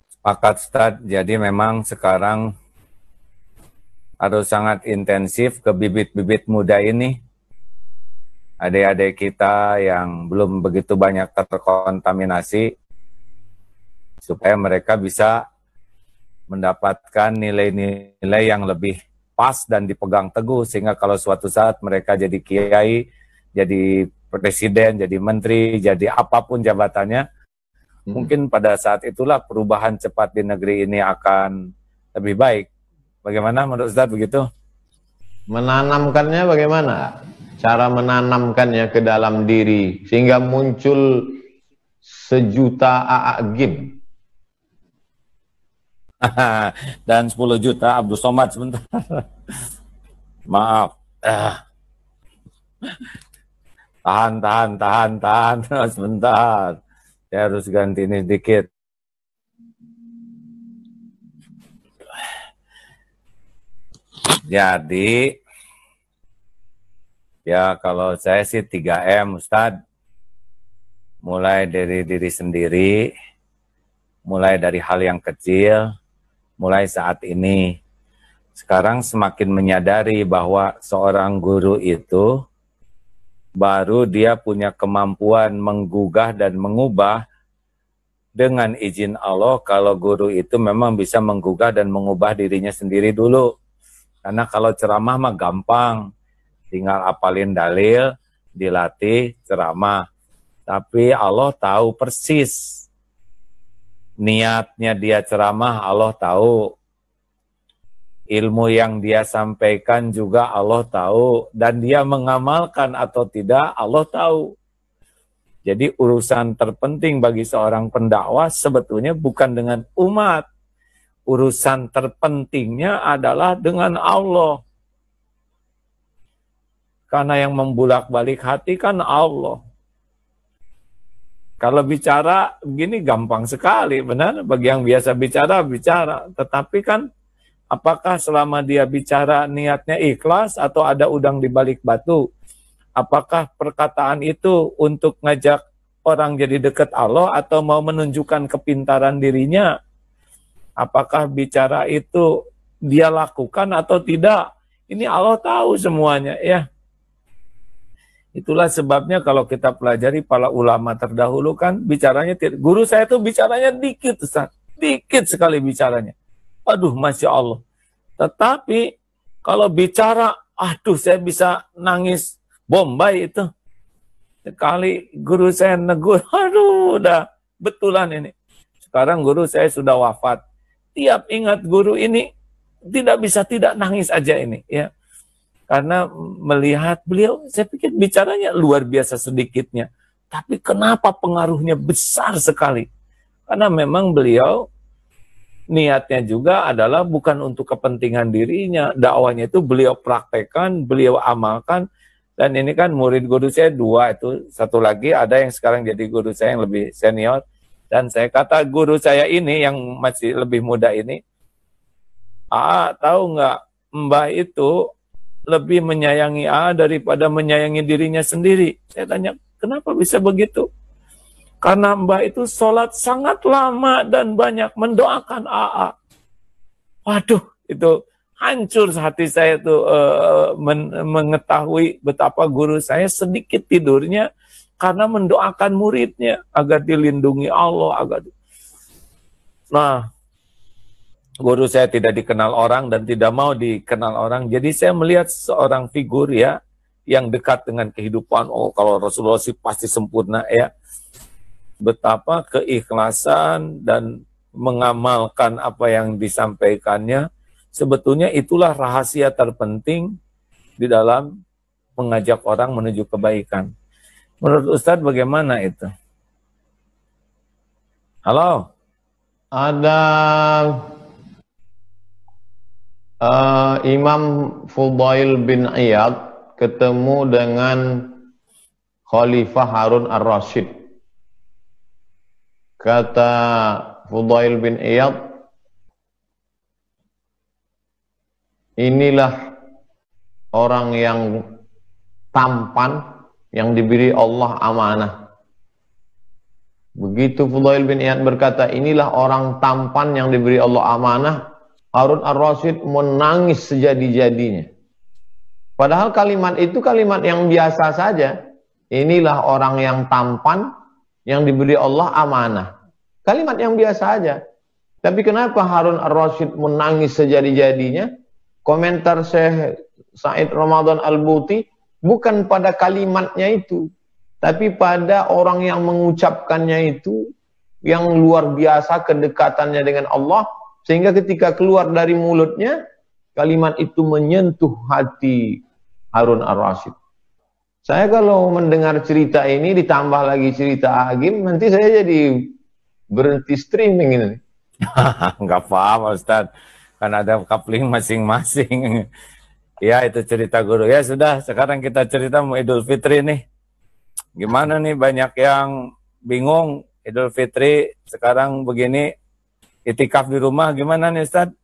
Sepakat Ustaz, jadi memang sekarang harus sangat intensif ke bibit-bibit muda ini. Adik-adik kita yang belum begitu banyak terkontaminasi, supaya mereka bisa mendapatkan nilai-nilai yang lebih pas dan dipegang teguh, sehingga kalau suatu saat mereka jadi kiai, jadi presiden, jadi menteri, jadi apapun jabatannya, mungkin pada saat itulah perubahan cepat di negeri ini akan lebih baik. Bagaimana menurut Ustaz begitu? Menanamkannya bagaimana? Cara menanamkannya ke dalam diri sehingga muncul sejuta AA Gim. Dan 10 juta Abdul Somad sebentar. Maaf. Tahan sebentar. Saya harus ganti ini sedikit. Jadi, ya kalau saya sih 3M Ustadz. Mulai dari diri sendiri, mulai dari hal yang kecil, mulai saat ini. Sekarang semakin menyadari bahwa seorang guru itu baru dia punya kemampuan menggugah dan mengubah dengan izin Allah kalau guru itu memang bisa menggugah dan mengubah dirinya sendiri dulu. Karena kalau ceramah mah gampang, tinggal apalin dalil, dilatih ceramah. Tapi Allah tahu persis niatnya dia ceramah, Allah tahu. Ilmu yang dia sampaikan juga Allah tahu. Dan dia mengamalkan atau tidak, Allah tahu. Jadi urusan terpenting bagi seorang pendakwah sebetulnya bukan dengan umat. Urusan terpentingnya adalah dengan Allah. Karena yang membulak-balik hati kan Allah. Kalau bicara begini gampang sekali, benar? Bagi yang biasa bicara, bicara. Tetapi kan apakah selama dia bicara niatnya ikhlas atau ada udang di balik batu? Apakah perkataan itu untuk ngajak orang jadi dekat Allah atau mau menunjukkan kepintaran dirinya? Apakah bicara itu dia lakukan atau tidak? Ini Allah tahu semuanya ya. Itulah sebabnya kalau kita pelajari para ulama terdahulu kan bicaranya, guru saya tuh bicaranya dikit Ustaz. Dikit sekali bicaranya. Aduh Masya Allah. Tetapi kalau bicara, aduh saya bisa nangis Bombay itu. Sekali guru saya negur, aduh udah betulan ini. Sekarang guru saya sudah wafat. Tiap ingat guru ini tidak bisa tidak nangis aja ini ya. Karena melihat beliau, saya pikir bicaranya luar biasa sedikitnya. Tapi kenapa pengaruhnya besar sekali? Karena memang beliau niatnya juga adalah bukan untuk kepentingan dirinya. Dakwahnya itu beliau praktekkan, beliau amalkan. Dan ini kan murid guru saya 2 itu. Satu lagi ada yang sekarang jadi guru saya yang lebih senior. Dan saya kata guru saya ini yang masih lebih muda ini, tahu nggak, Mbah itu lebih menyayangi daripada menyayangi dirinya sendiri. Saya tanya, kenapa bisa begitu? Karena Mbah itu sholat sangat lama dan banyak mendoakan Waduh, itu hancur hati saya tuh mengetahui betapa guru saya sedikit tidurnya karena mendoakan muridnya agar dilindungi Allah. Nah, guru saya tidak dikenal orang dan tidak mau dikenal orang. Jadi saya melihat seorang figur ya yang dekat dengan kehidupan. Oh, kalau Rasulullah sih pasti sempurna ya. Betapa keikhlasan dan mengamalkan apa yang disampaikannya. Sebetulnya itulah rahasia terpenting di dalam mengajak orang menuju kebaikan. Menurut Ustadz bagaimana itu? Halo? Ada Imam Fudail bin Iyad ketemu dengan Khalifah Harun ar-Rasyid. Kata Fudail bin Iyad, inilah orang yang tampan yang diberi Allah amanah. Begitu Fudail bin Iyad berkata, inilah orang tampan yang diberi Allah amanah, Harun ar-Rasyid menangis sejadi-jadinya. Padahal kalimat itu kalimat yang biasa saja. Inilah orang yang tampan yang diberi Allah amanah. Kalimat yang biasa saja. Tapi kenapa Harun ar-Rasyid menangis sejadi-jadinya? Komentar Syekh Said Ramadan Al-Buti, bukan pada kalimatnya itu, tapi pada orang yang mengucapkannya itu, yang luar biasa kedekatannya dengan Allah, sehingga ketika keluar dari mulutnya, kalimat itu menyentuh hati Harun ar-Rasyid. Saya kalau mendengar cerita ini, ditambah lagi cerita Agim, nanti saya jadi berhenti streaming ini. Nggak apa-apa Ustadz, kan ada coupling masing-masing. Ya itu cerita guru. Ya sudah, sekarang kita cerita mau Idul Fitri nih. Gimana nih, banyak yang bingung Idul Fitri sekarang begini, itikaf di rumah gimana nih Ustadz?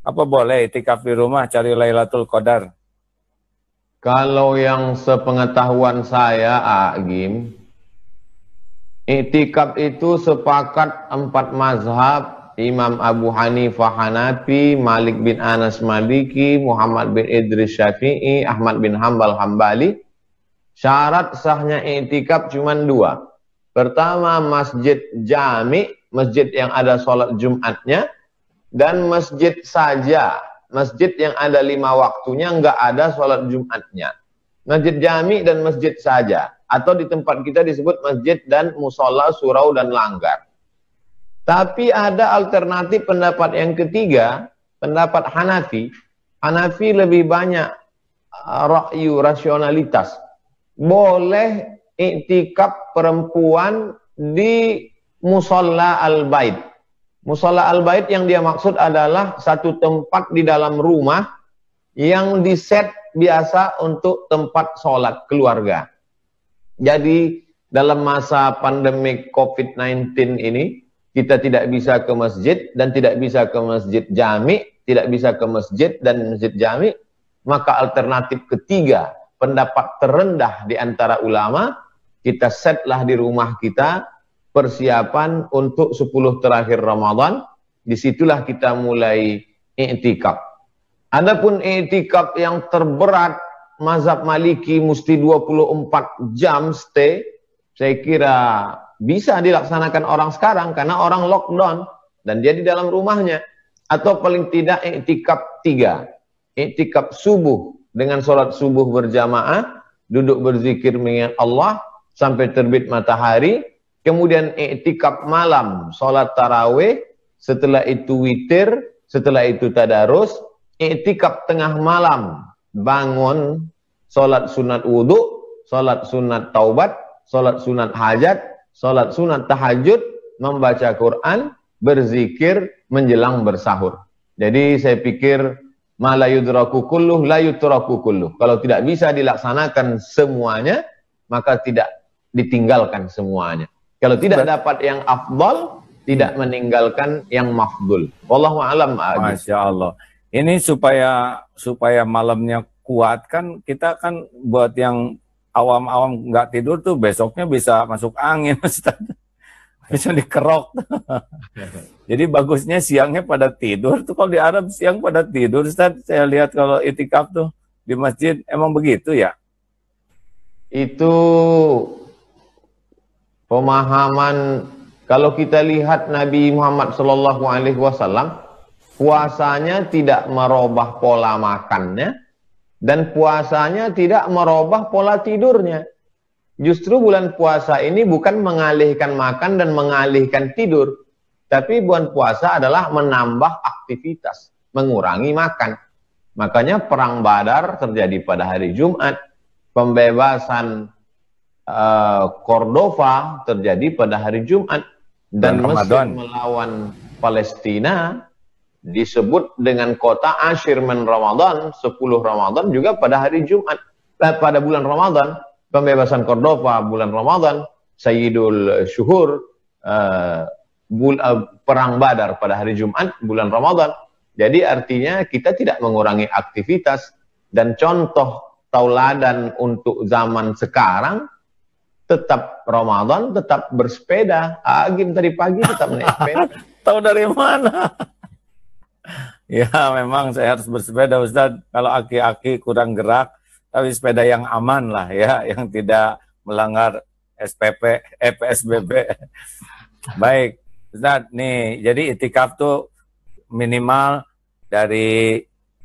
Apa boleh itikaf di rumah cari Lailatul Qadar? Kalau yang sepengetahuan saya, Agim, iktikaf itu sepakat 4 mazhab, Imam Abu Hanifah Hanafi, Malik bin Anas Maliki, Muhammad bin Idris Syafi'i, Ahmad bin Hambal Hambali. Syarat sahnya iktikaf cuma 2. Pertama, masjid jami, masjid yang ada sholat Jumatnya, dan masjid saja, masjid yang ada 5 waktunya, nggak ada sholat Jumatnya. Masjid jami dan masjid saja, atau di tempat kita disebut masjid dan musola, surau dan langgar. Tapi ada alternatif pendapat yang ketiga, pendapat Hanafi. Hanafi lebih banyak ra'yu, rasionalitas. Boleh iktikaf perempuan di musola al-bait. Musola al-bait yang dia maksud adalah satu tempat di dalam rumah yang diset biasa untuk tempat sholat keluarga. Jadi dalam masa pandemi COVID-19 ini, kita tidak bisa ke masjid dan tidak bisa ke masjid jami, tidak bisa ke masjid dan masjid jami, maka alternatif ketiga, pendapat terendah di antara ulama, kita setlah di rumah kita persiapan untuk 10 terakhir Ramadan, disitulah kita mulai i'tikaf. Adapun i'tikaf yang terberat, mazhab Maliki mesti 24 jam stay, saya kira bisa dilaksanakan orang sekarang karena orang lockdown dan dia di dalam rumahnya. Atau paling tidak i'tikaf 3. I'tikaf subuh dengan sholat subuh berjamaah, duduk berzikir mengingat Allah sampai terbit matahari. Kemudian i'tikaf malam, sholat tarawih, setelah itu witir, setelah itu tadarus. I'tikaf tengah malam, bangun, sholat sunat wudhu, sholat sunat taubat, sholat sunat hajat, sholat sunat tahajud, membaca Quran, berzikir, menjelang bersahur. Jadi saya pikir, ma la yudraku kulluh, la yutraku kulluh. Kalau tidak bisa dilaksanakan semuanya, maka tidak ditinggalkan semuanya. Kalau tidak dapat yang afdal, tidak meninggalkan yang mafdul. Wallahu a'lam. Masya Allah. Ini supaya malamnya kuat kan, kita kan buat yang awam-awam nggak tidur tuh besoknya bisa masuk angin, Ustaz. Bisa dikerok. Jadi bagusnya siangnya pada tidur tuh. Kalau di Arab siang pada tidur, Ustaz. Saya lihat kalau itikaf tuh di masjid emang begitu ya? Itu pemahaman. Kalau kita lihat Nabi Muhammad SAW, puasanya tidak merubah pola makannya, dan puasanya tidak merubah pola tidurnya. Justru bulan puasa ini bukan mengalihkan makan dan mengalihkan tidur, tapi bulan puasa adalah menambah aktivitas, mengurangi makan. Makanya perang Badar terjadi pada hari Jumat, pembebasan Cordova terjadi pada hari Jumat, dan Mesir melawan Palestina disebut dengan kota Ashir min Ramadan, 10 Ramadan juga pada hari Jumat, pada bulan Ramadan. Pembebasan Cordova bulan Ramadan, Sayyidul Syuhur, perang Badar pada hari Jumat bulan Ramadan. Jadi artinya kita tidak mengurangi aktivitas, dan contoh tauladan untuk zaman sekarang tetap Ramadan, tetap bersepeda. Agim tadi pagi tetap naik sepeda. Tahu dari mana? Ya memang saya harus bersepeda, Ustadz. Kalau aki-aki kurang gerak, tapi sepeda yang aman lah ya, yang tidak melanggar SPP, PSBB. Baik, Ustadz. Nih, jadi itikaf tuh minimal dari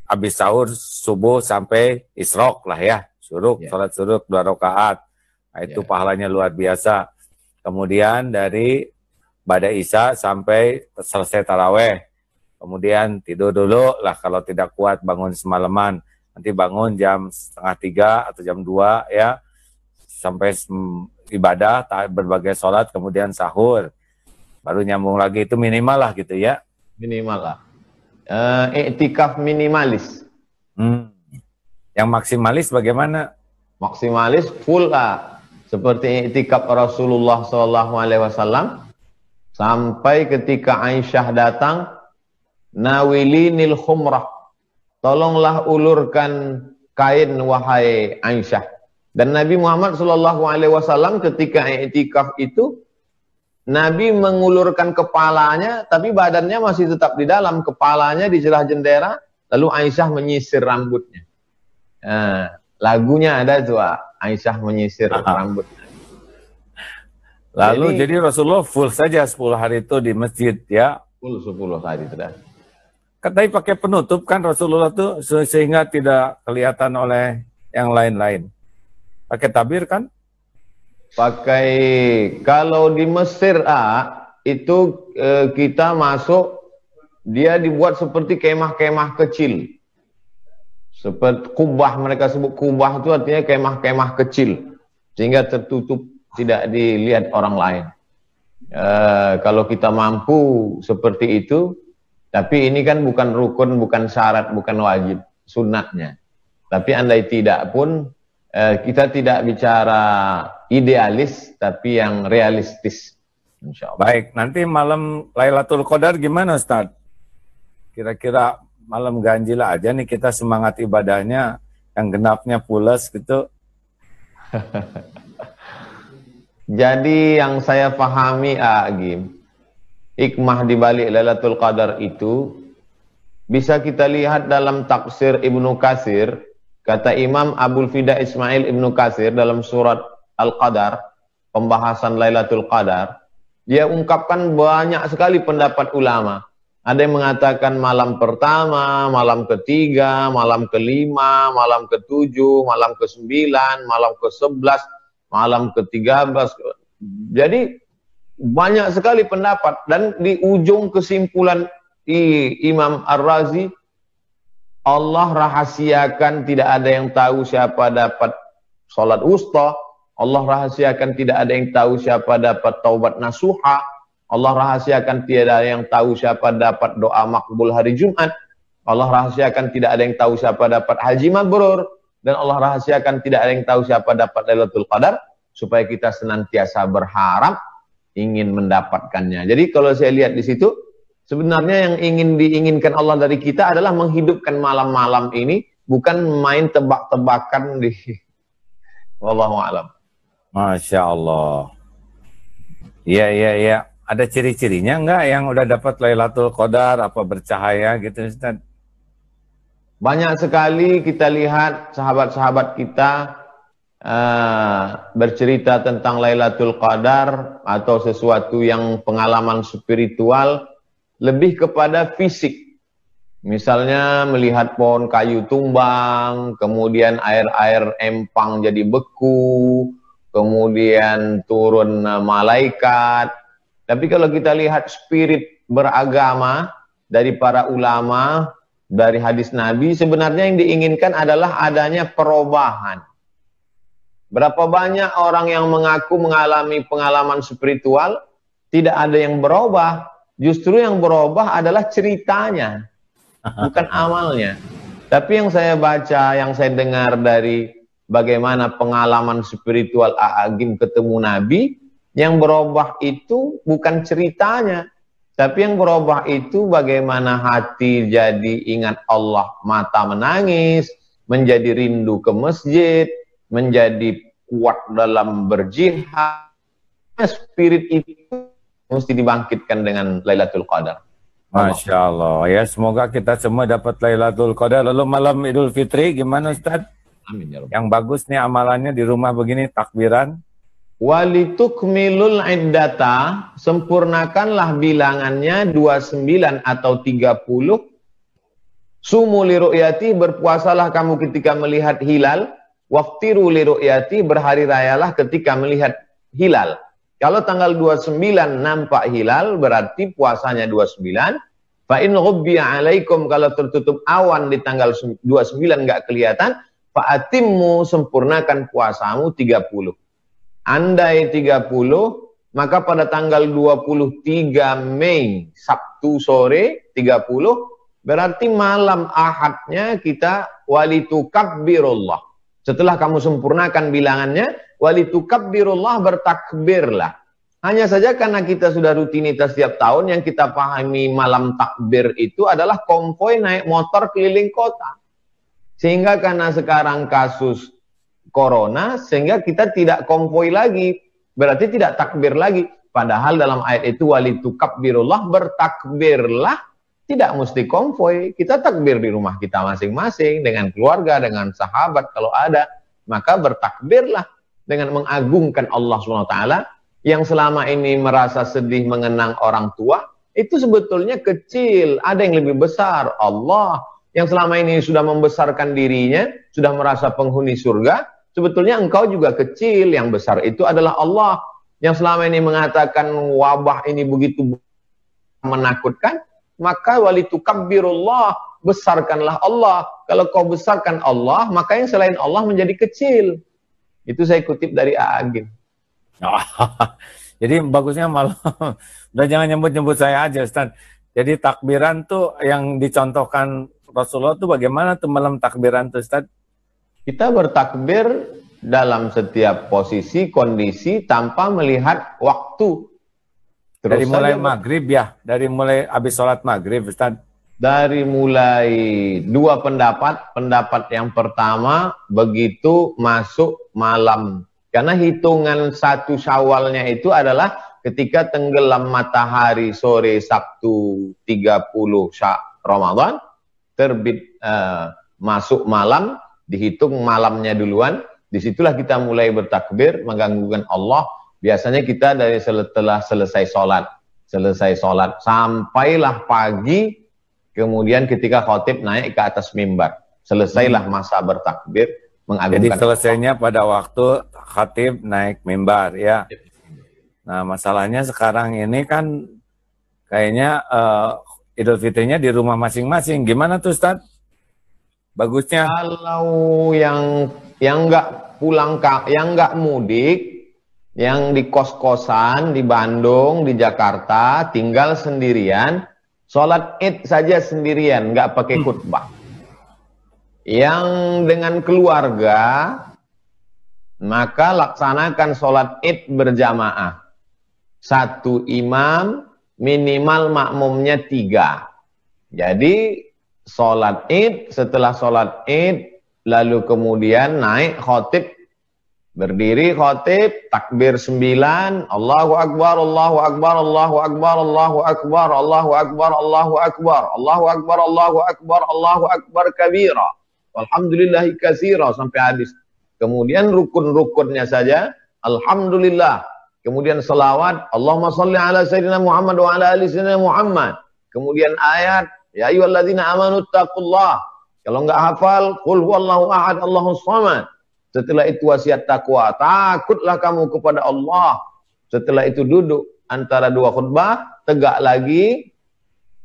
habis sahur subuh sampai isrok lah ya, suruk, sholat suruk 2 rakaat. Nah, itu pahalanya luar biasa. Kemudian dari ba'da isya sampai selesai taraweh. Kemudian tidur dulu lah, kalau tidak kuat bangun semalaman. Nanti bangun jam 2:30 atau jam 2 ya, sampai ibadah, berbagai sholat, kemudian sahur. Baru nyambung lagi, itu minimal lah gitu ya. Minimal lah. Iktikaf minimalis. Yang maksimalis bagaimana? Maksimalis full lah. Seperti iktikaf Rasulullah SAW, sampai ketika Aisyah datang, nawilinil khumrah, tolonglah ulurkan kain wahai Aisyah. Dan Nabi Muhammad SAW ketika iktikaf itu, Nabi mengulurkan kepalanya, tapi badannya masih tetap di dalam. Kepalanya di celah jendela, lalu Aisyah menyisir rambutnya. Nah, lagunya ada tuh, Aisyah menyisir rambutnya. Lalu jadi Rasulullah full saja 10 hari itu di masjid ya? Full 10 hari sudah. Katanya pakai penutup kan Rasulullah tuh, sehingga tidak kelihatan oleh yang lain-lain. Pakai tabir kan? Pakai, kalau di Mesir itu kita masuk, dia dibuat seperti kemah-kemah kecil. Seperti kubah, mereka sebut kubah itu artinya kemah-kemah kecil. Sehingga tertutup, tidak dilihat orang lain. Kalau kita mampu seperti itu, tapi ini kan bukan rukun, bukan syarat, bukan wajib, sunatnya. Tapi andai tidak pun, kita tidak bicara idealis, tapi yang realistis. Insya Allah. Baik, nanti malam Lailatul Qadar gimana Ustaz? Kira-kira malam ganjil aja nih kita semangat ibadahnya, yang genapnya pulas gitu. Jadi yang saya pahami, Agim, hikmah di balik Lailatul Qadar itu bisa kita lihat dalam tafsir Ibnu Katsir. Kata Imam Abul Fida Ismail Ibnu Katsir dalam surat Al-Qadar, pembahasan Lailatul Qadar, dia ungkapkan banyak sekali pendapat ulama. Ada yang mengatakan malam pertama, malam ketiga, malam kelima, malam ketujuh, malam ke-9, malam ke-11, malam ke-13. Jadi banyak sekali pendapat, dan di ujung kesimpulan Imam Ar-Razi, Allah rahasiakan, tidak ada yang tahu siapa dapat sholat wusta. Allah rahasiakan, tidak ada yang tahu siapa dapat taubat nasuha. Allah rahasiakan, tidak ada yang tahu siapa dapat doa makbul hari Jumat. Allah rahasiakan, tidak ada yang tahu siapa dapat haji mabrur. Dan Allah rahasiakan, tidak ada yang tahu siapa dapat Lailatul Qadar, supaya kita senantiasa berharap ingin mendapatkannya. Jadi kalau saya lihat di situ, sebenarnya yang ingin diinginkan Allah dari kita adalah menghidupkan malam-malam ini, bukan main tebak-tebakan di wallahu a'lam. Masya Allah. Iya. Ada ciri-cirinya enggak yang udah dapat Lailatul Qadar, apa bercahaya gitu Ustaz? Banyak sekali kita lihat sahabat-sahabat kita bercerita tentang Lailatul Qadar atau sesuatu yang pengalaman spiritual lebih kepada fisik. Misalnya melihat pohon kayu tumbang, kemudian air-air empang jadi beku, kemudian turun malaikat. Tapi kalau kita lihat spirit beragama dari para ulama, dari hadis Nabi, sebenarnya yang diinginkan adalah adanya perubahan. Berapa banyak orang yang mengaku mengalami pengalaman spiritual, tidak ada yang berubah. Justru yang berubah adalah ceritanya, bukan amalnya. Tapi yang saya baca, yang saya dengar dari bagaimana pengalaman spiritual A'agim ketemu Nabi, yang berubah itu bukan ceritanya, tapi yang berubah itu bagaimana hati jadi ingat Allah, mata menangis, menjadi rindu ke masjid, menjadi kuat dalam berjihad. Spirit itu mesti dibangkitkan dengan Lailatul Qadar. Masya Allah. Ya, semoga kita semua dapat Lailatul Qadar. Lalu malam Idul Fitri gimana Ustaz? Amin ya Rabbal. Yang bagus nih amalannya di rumah begini, takbiran. Walitukmilul iddata, sempurnakanlah bilangannya 29 atau 30. Sumu li ru'yati, berpuasalah kamu ketika melihat hilal. Waftiru li ru'yati, berhari rayalah ketika melihat hilal. Kalau tanggal 29 nampak hilal, berarti puasanya 29. Fa in ghubbiya alaikum, kalau tertutup awan di tanggal 29 nggak kelihatan, fa atimmu, sempurnakan puasamu 30. Andai 30, maka pada tanggal 23 Mei, Sabtu sore 30, berarti malam Ahadnya kita walitukabbirullah. Setelah kamu sempurnakan bilangannya, walitukabbirullah, bertakbirlah. Hanya saja karena kita sudah rutinitas setiap tahun, yang kita pahami malam takbir itu adalah konvoi naik motor keliling kota. Sehingga karena sekarang kasus corona, sehingga kita tidak konvoi lagi, berarti tidak takbir lagi. Padahal dalam ayat itu walitukabbirullah, bertakbirlah, tidak mesti konvoi. Kita takbir di rumah kita masing-masing, dengan keluarga, dengan sahabat kalau ada, maka bertakbirlah dengan mengagungkan Allah SWT. Yang selama ini merasa sedih mengenang orang tua, itu sebetulnya kecil. Ada yang lebih besar, Allah. Yang selama ini sudah membesarkan dirinya, sudah merasa penghuni surga, sebetulnya engkau juga kecil. Yang besar itu adalah Allah. Yang selama ini mengatakan wabah ini begitu menakutkan, maka walitukabbirullah, besarkanlah Allah. Kalau kau besarkan Allah, maka yang selain Allah menjadi kecil. Itu saya kutip dari A'agim. Jadi bagusnya malah udah jangan nyebut-nyebut saya aja Ustaz. Jadi takbiran tuh yang dicontohkan Rasulullah tuh bagaimana tuh malam takbiran tuh Ustaz? Kita bertakbir dalam setiap posisi, kondisi, tanpa melihat waktu. Terus dari mulai maghrib ya, dari mulai habis sholat maghrib Ustaz. Dari mulai dua pendapat. Pendapat yang pertama, begitu masuk malam. Karena hitungan satu Syawalnya itu adalah ketika tenggelam matahari sore Sabtu 30 Ramadan, terbit masuk malam, dihitung malamnya duluan. Disitulah kita mulai bertakbir, mengganggukan Allah. Biasanya kita dari setelah selesai sholat sampailah pagi, kemudian ketika khotib naik ke atas mimbar, selesailah masa bertakbir, mengagungkan. Jadi selesainya Allah pada waktu khatib naik mimbar ya. Nah masalahnya sekarang ini kan kayaknya Idul Fitrinya di rumah masing-masing. Gimana tuh Ustaz? Bagusnya kalau yang nggak pulang, yang nggak mudik, yang di kos-kosan di Bandung, di Jakarta, tinggal sendirian, sholat Id saja sendirian, nggak pakai khutbah. Yang dengan keluarga, maka laksanakan sholat Id berjamaah. Satu imam, minimal makmumnya 3. Jadi sholat Id, setelah sholat Id, lalu kemudian naik khotib, berdiri khotib, takbir 9, Allahu Akbar, Allahu Akbar, Allahu Akbar, Allahu Akbar, Allahu Akbar, Allahu Akbar, Allahu Akbar, Allahu Akbar, Allahu Akbar kabira, walhamdulillahi katsira, sampai habis. Kemudian rukun-rukunnya saja, Alhamdulillah. Kemudian selawat, Allahumma salli ala Sayyidina Muhammad wa ala ali Sayyidina Muhammad. Kemudian ayat, ya ayyuhalladzina amanu taqullah. Kalau nggak hafal, qul huwallahu ahad, Allahus samad. Setelah itu wasiat takwa, takutlah kamu kepada Allah. Setelah itu duduk antara dua khutbah, tegak lagi,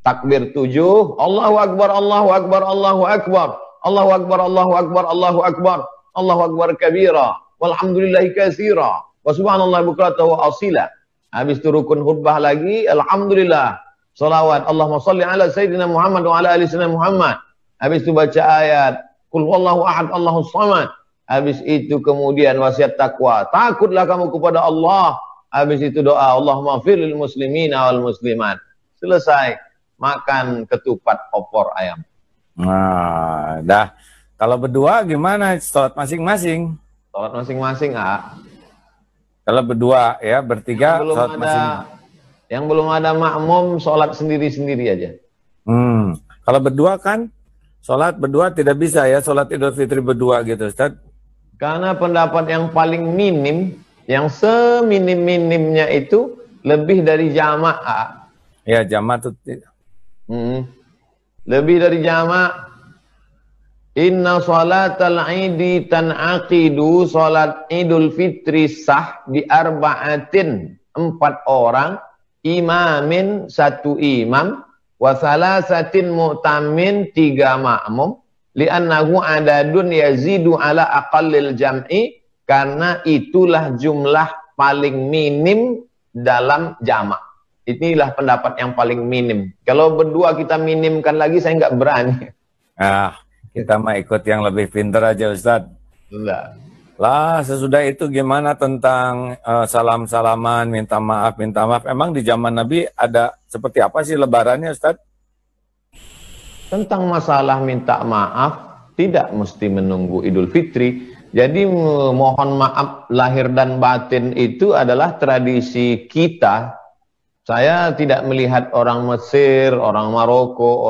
Takbir 7, Allahu Akbar, Allahu Akbar, Allahu Akbar, Allahu Akbar, Allahu Akbar, Allahu Akbar, Allahu Akbar kabira, walhamdulillahi katsira, wa subhanallahi bukratan wa asila. Habis itu rukun khutbah lagi, alhamdulillah, salawat, Allahumma salli ala sayyidina Muhammad wa ala ali sayyidina Muhammad. Habis itu baca ayat, qul huwallahu ahad, Allahus samad. Habis itu kemudian wasiat takwa, takutlah kamu kepada Allah. Habis itu doa, Allahumma firil muslimina wal muslimat. Selesai. Makan ketupat opor ayam. Nah, dah. Kalau berdua gimana? Sholat masing-masing. Sholat masing-masing, Kalau berdua ya, bertiga sholat masing-masing. Yang belum ada makmum, sholat sendiri-sendiri aja. Kalau berdua kan, sholat berdua tidak bisa ya, sholat Idul Fitri berdua gitu, Ustaz. Karena pendapat yang paling minim, yang seminim-minimnya itu lebih dari jamaah. Ya, jamaah itu. Lebih dari jamaah. Inna salatal idi tan'aqidu, salat Idul Fitri sah bi arba'atin, 4 orang, imamin 1 imam, wa salasatin mu'tamin 3 makmum, li'annahu adadun yazidu ala aqallil jam'i, karena itulah jumlah paling minim dalam jamaah. Inilah pendapat yang paling minim. Kalau berdua kita minimkan lagi, saya nggak berani. Kita mah ikut yang lebih pintar aja, Ustaz. Enggak. Lah, sesudah itu gimana tentang salam-salaman, minta maaf, minta maaf. Emang di zaman Nabi ada seperti apa sih lebarannya, Ustaz? Tentang masalah minta maaf, tidak mesti menunggu Idul Fitri. Jadi mohon maaf lahir dan batin itu adalah tradisi kita. Saya tidak melihat orang Mesir, orang Maroko,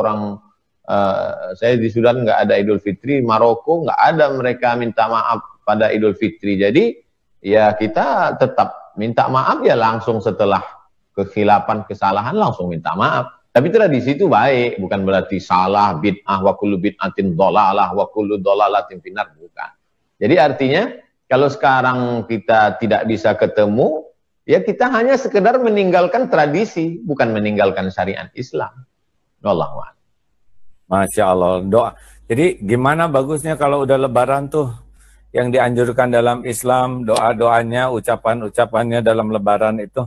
saya di Sudan nggak ada Idul Fitri, Maroko nggak ada mereka minta maaf pada Idul Fitri. Jadi ya kita tetap minta maaf ya langsung setelah kekhilafan, kesalahan langsung minta maaf. Tapi tradisi itu baik, bukan berarti salah, bid'ah, wa kullu bid'atin dhalalah, wa kullu dhalalatin finnar, bukan. Jadi artinya kalau sekarang kita tidak bisa ketemu, ya kita hanya sekedar meninggalkan tradisi, bukan meninggalkan syariat Islam. Wallahu a'lam. Masya Allah, doa. Jadi gimana bagusnya kalau udah lebaran tuh, yang dianjurkan dalam Islam, doa-doanya, ucapan-ucapannya dalam lebaran itu?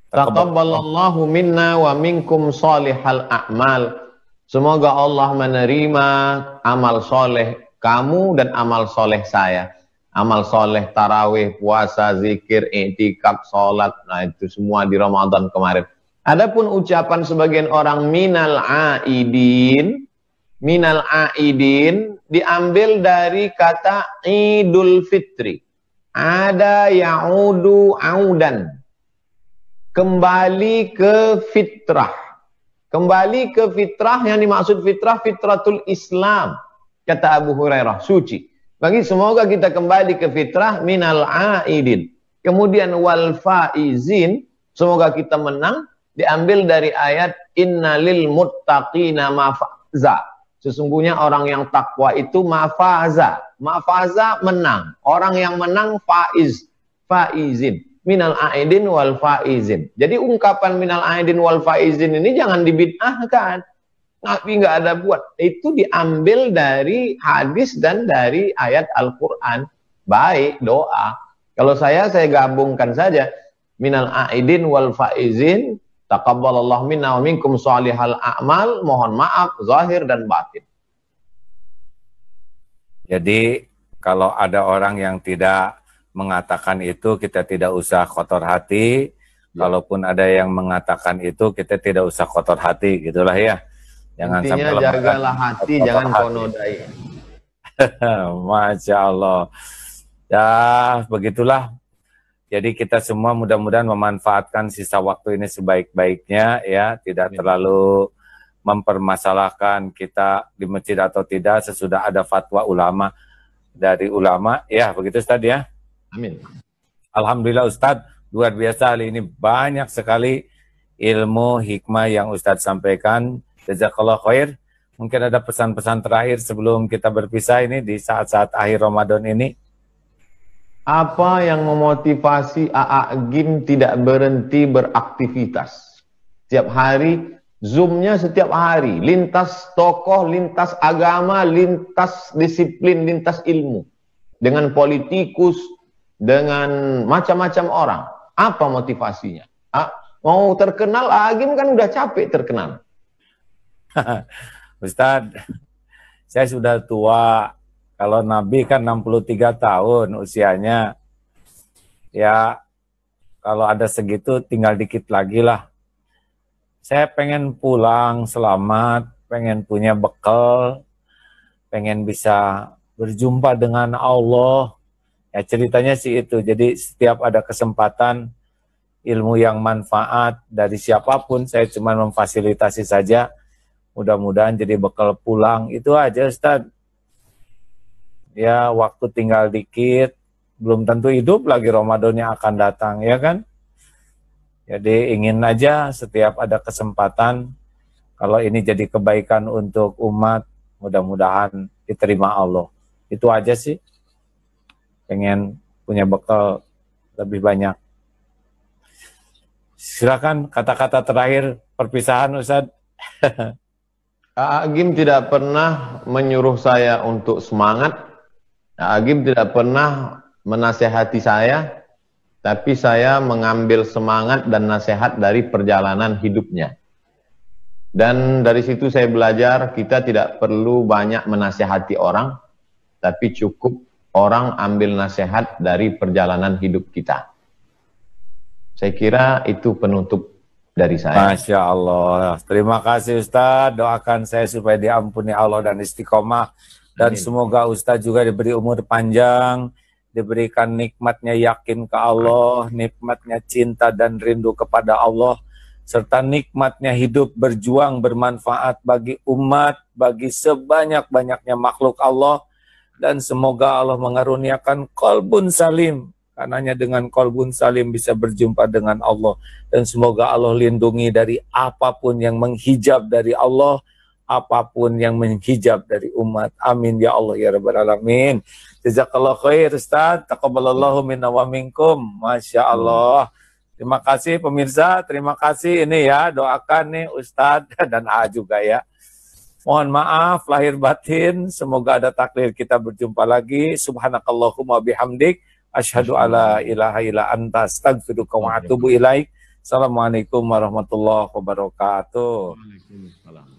Taqabbalallahu minna wa minkum salihal a'mal. Semoga Allah menerima amal soleh kamu dan amal soleh saya. Amal soleh, tarawih, puasa, zikir, i'tikaf, sholat, nah itu semua di Ramadan kemarin. Adapun ucapan sebagian orang minal aidin diambil dari kata Idul Fitri. Ada ya'udu audan. Kembali ke fitrah. Kembali ke fitrah, yang dimaksud fitrah, fitratul Islam. Kata Abu Hurairah, suci. Bagi semoga kita kembali ke fitrah minal aidin. Kemudian wal faizin, semoga kita menang, diambil dari ayat innalil muttaqina mafaza. Sesungguhnya orang yang takwa itu mafaza. Mafaza menang. Orang yang menang faizin. Minal aidin wal faizin. Jadi ungkapan minal aidin wal faizin ini jangan dibid'ahkan. Nabi nggak ada buat. Itu diambil dari hadis dan dari ayat Al-Quran. Baik, doa. Kalau saya gabungkan saja. Minal aidin wal faizin. Taqabbalallahu minna wa minkum salihal a'mal. Mohon maaf, zahir dan batin. Jadi, kalau ada orang yang tidak mengatakan itu, kita tidak usah kotor hati. Kalaupun ada yang mengatakan itu, kita tidak usah kotor hati. Gitulah ya. Jangan intinya sampai jagalah hati, jangan kau nodai. Masya Allah. Ya, begitulah. Jadi kita semua mudah-mudahan memanfaatkan sisa waktu ini sebaik-baiknya, ya. Tidak terlalu mempermasalahkan kita di masjid atau tidak sesudah ada fatwa ulama dari ulama. Ya, begitu Ustaz ya. Amin. Alhamdulillah Ustaz, luar biasa hari ini banyak sekali ilmu hikmah yang Ustaz sampaikan. Jazakallah khair. Mungkin ada pesan-pesan terakhir sebelum kita berpisah ini di saat-saat akhir Ramadan ini. Apa yang memotivasi A'agim tidak berhenti beraktivitas? Setiap hari Zoom-nya setiap hari, lintas tokoh, lintas agama, lintas disiplin, lintas ilmu. Dengan politikus, dengan macam-macam orang. Apa motivasinya? Mau terkenal, Agim kan udah capek terkenal. Ustadz, saya sudah tua. Kalau Nabi kan 63 tahun usianya. Ya, kalau ada segitu tinggal dikit lagi lah. Saya pengen pulang selamat, pengen punya bekal, pengen bisa berjumpa dengan Allah. Ya ceritanya sih itu. Jadi setiap ada kesempatan ilmu yang manfaat dari siapapun, saya cuma memfasilitasi saja. Mudah-mudahan jadi bekal pulang. Itu aja Ustadz. Ya waktu tinggal dikit, belum tentu hidup lagi Ramadan yang akan datang, ya kan? Jadi ingin aja setiap ada kesempatan, kalau ini jadi kebaikan untuk umat, mudah-mudahan diterima Allah. Itu aja sih. Pengen punya bekal lebih banyak. Silakan kata-kata terakhir perpisahan Ustaz. Agim tidak pernah menyuruh saya untuk semangat. Agim tidak pernah menasehati saya, tapi saya mengambil semangat dan nasihat dari perjalanan hidupnya. Dan dari situ saya belajar, kita tidak perlu banyak menasehati orang, tapi cukup orang ambil nasihat dari perjalanan hidup kita. Saya kira itu penutup dari saya. Masya Allah. Terima kasih Ustaz. Doakan saya supaya diampuni Allah dan istiqomah. Dan Amin. semoga Ustaz juga diberi umur panjang, diberikan nikmatnya yakin ke Allah, nikmatnya cinta dan rindu kepada Allah, serta nikmatnya hidup berjuang bermanfaat bagi umat, bagi sebanyak-banyaknya makhluk Allah. Dan semoga Allah mengaruniakan qalbun salim, karenanya dengan qalbun salim bisa berjumpa dengan Allah. Dan semoga Allah lindungi dari apapun yang menghijab dari Allah, apapun yang menghijab dari umat. Amin ya Allah ya Rabbal Alamin. Jazakallah khair Ustaz, taqabbalallahu minna wa minkum. Masya Allah. Terima kasih pemirsa, terima kasih ini ya, doakan nih Ustaz dan A juga ya. Mohon maaf lahir batin, semoga ada takdir kita berjumpa lagi. Subhanakallahumma bihamdik, asyhadu alla ilaha illa anta, astaghfiruka wa atubu ilaik. Assalamualaikum warahmatullahi wabarakatuh. Waalaikumsalam.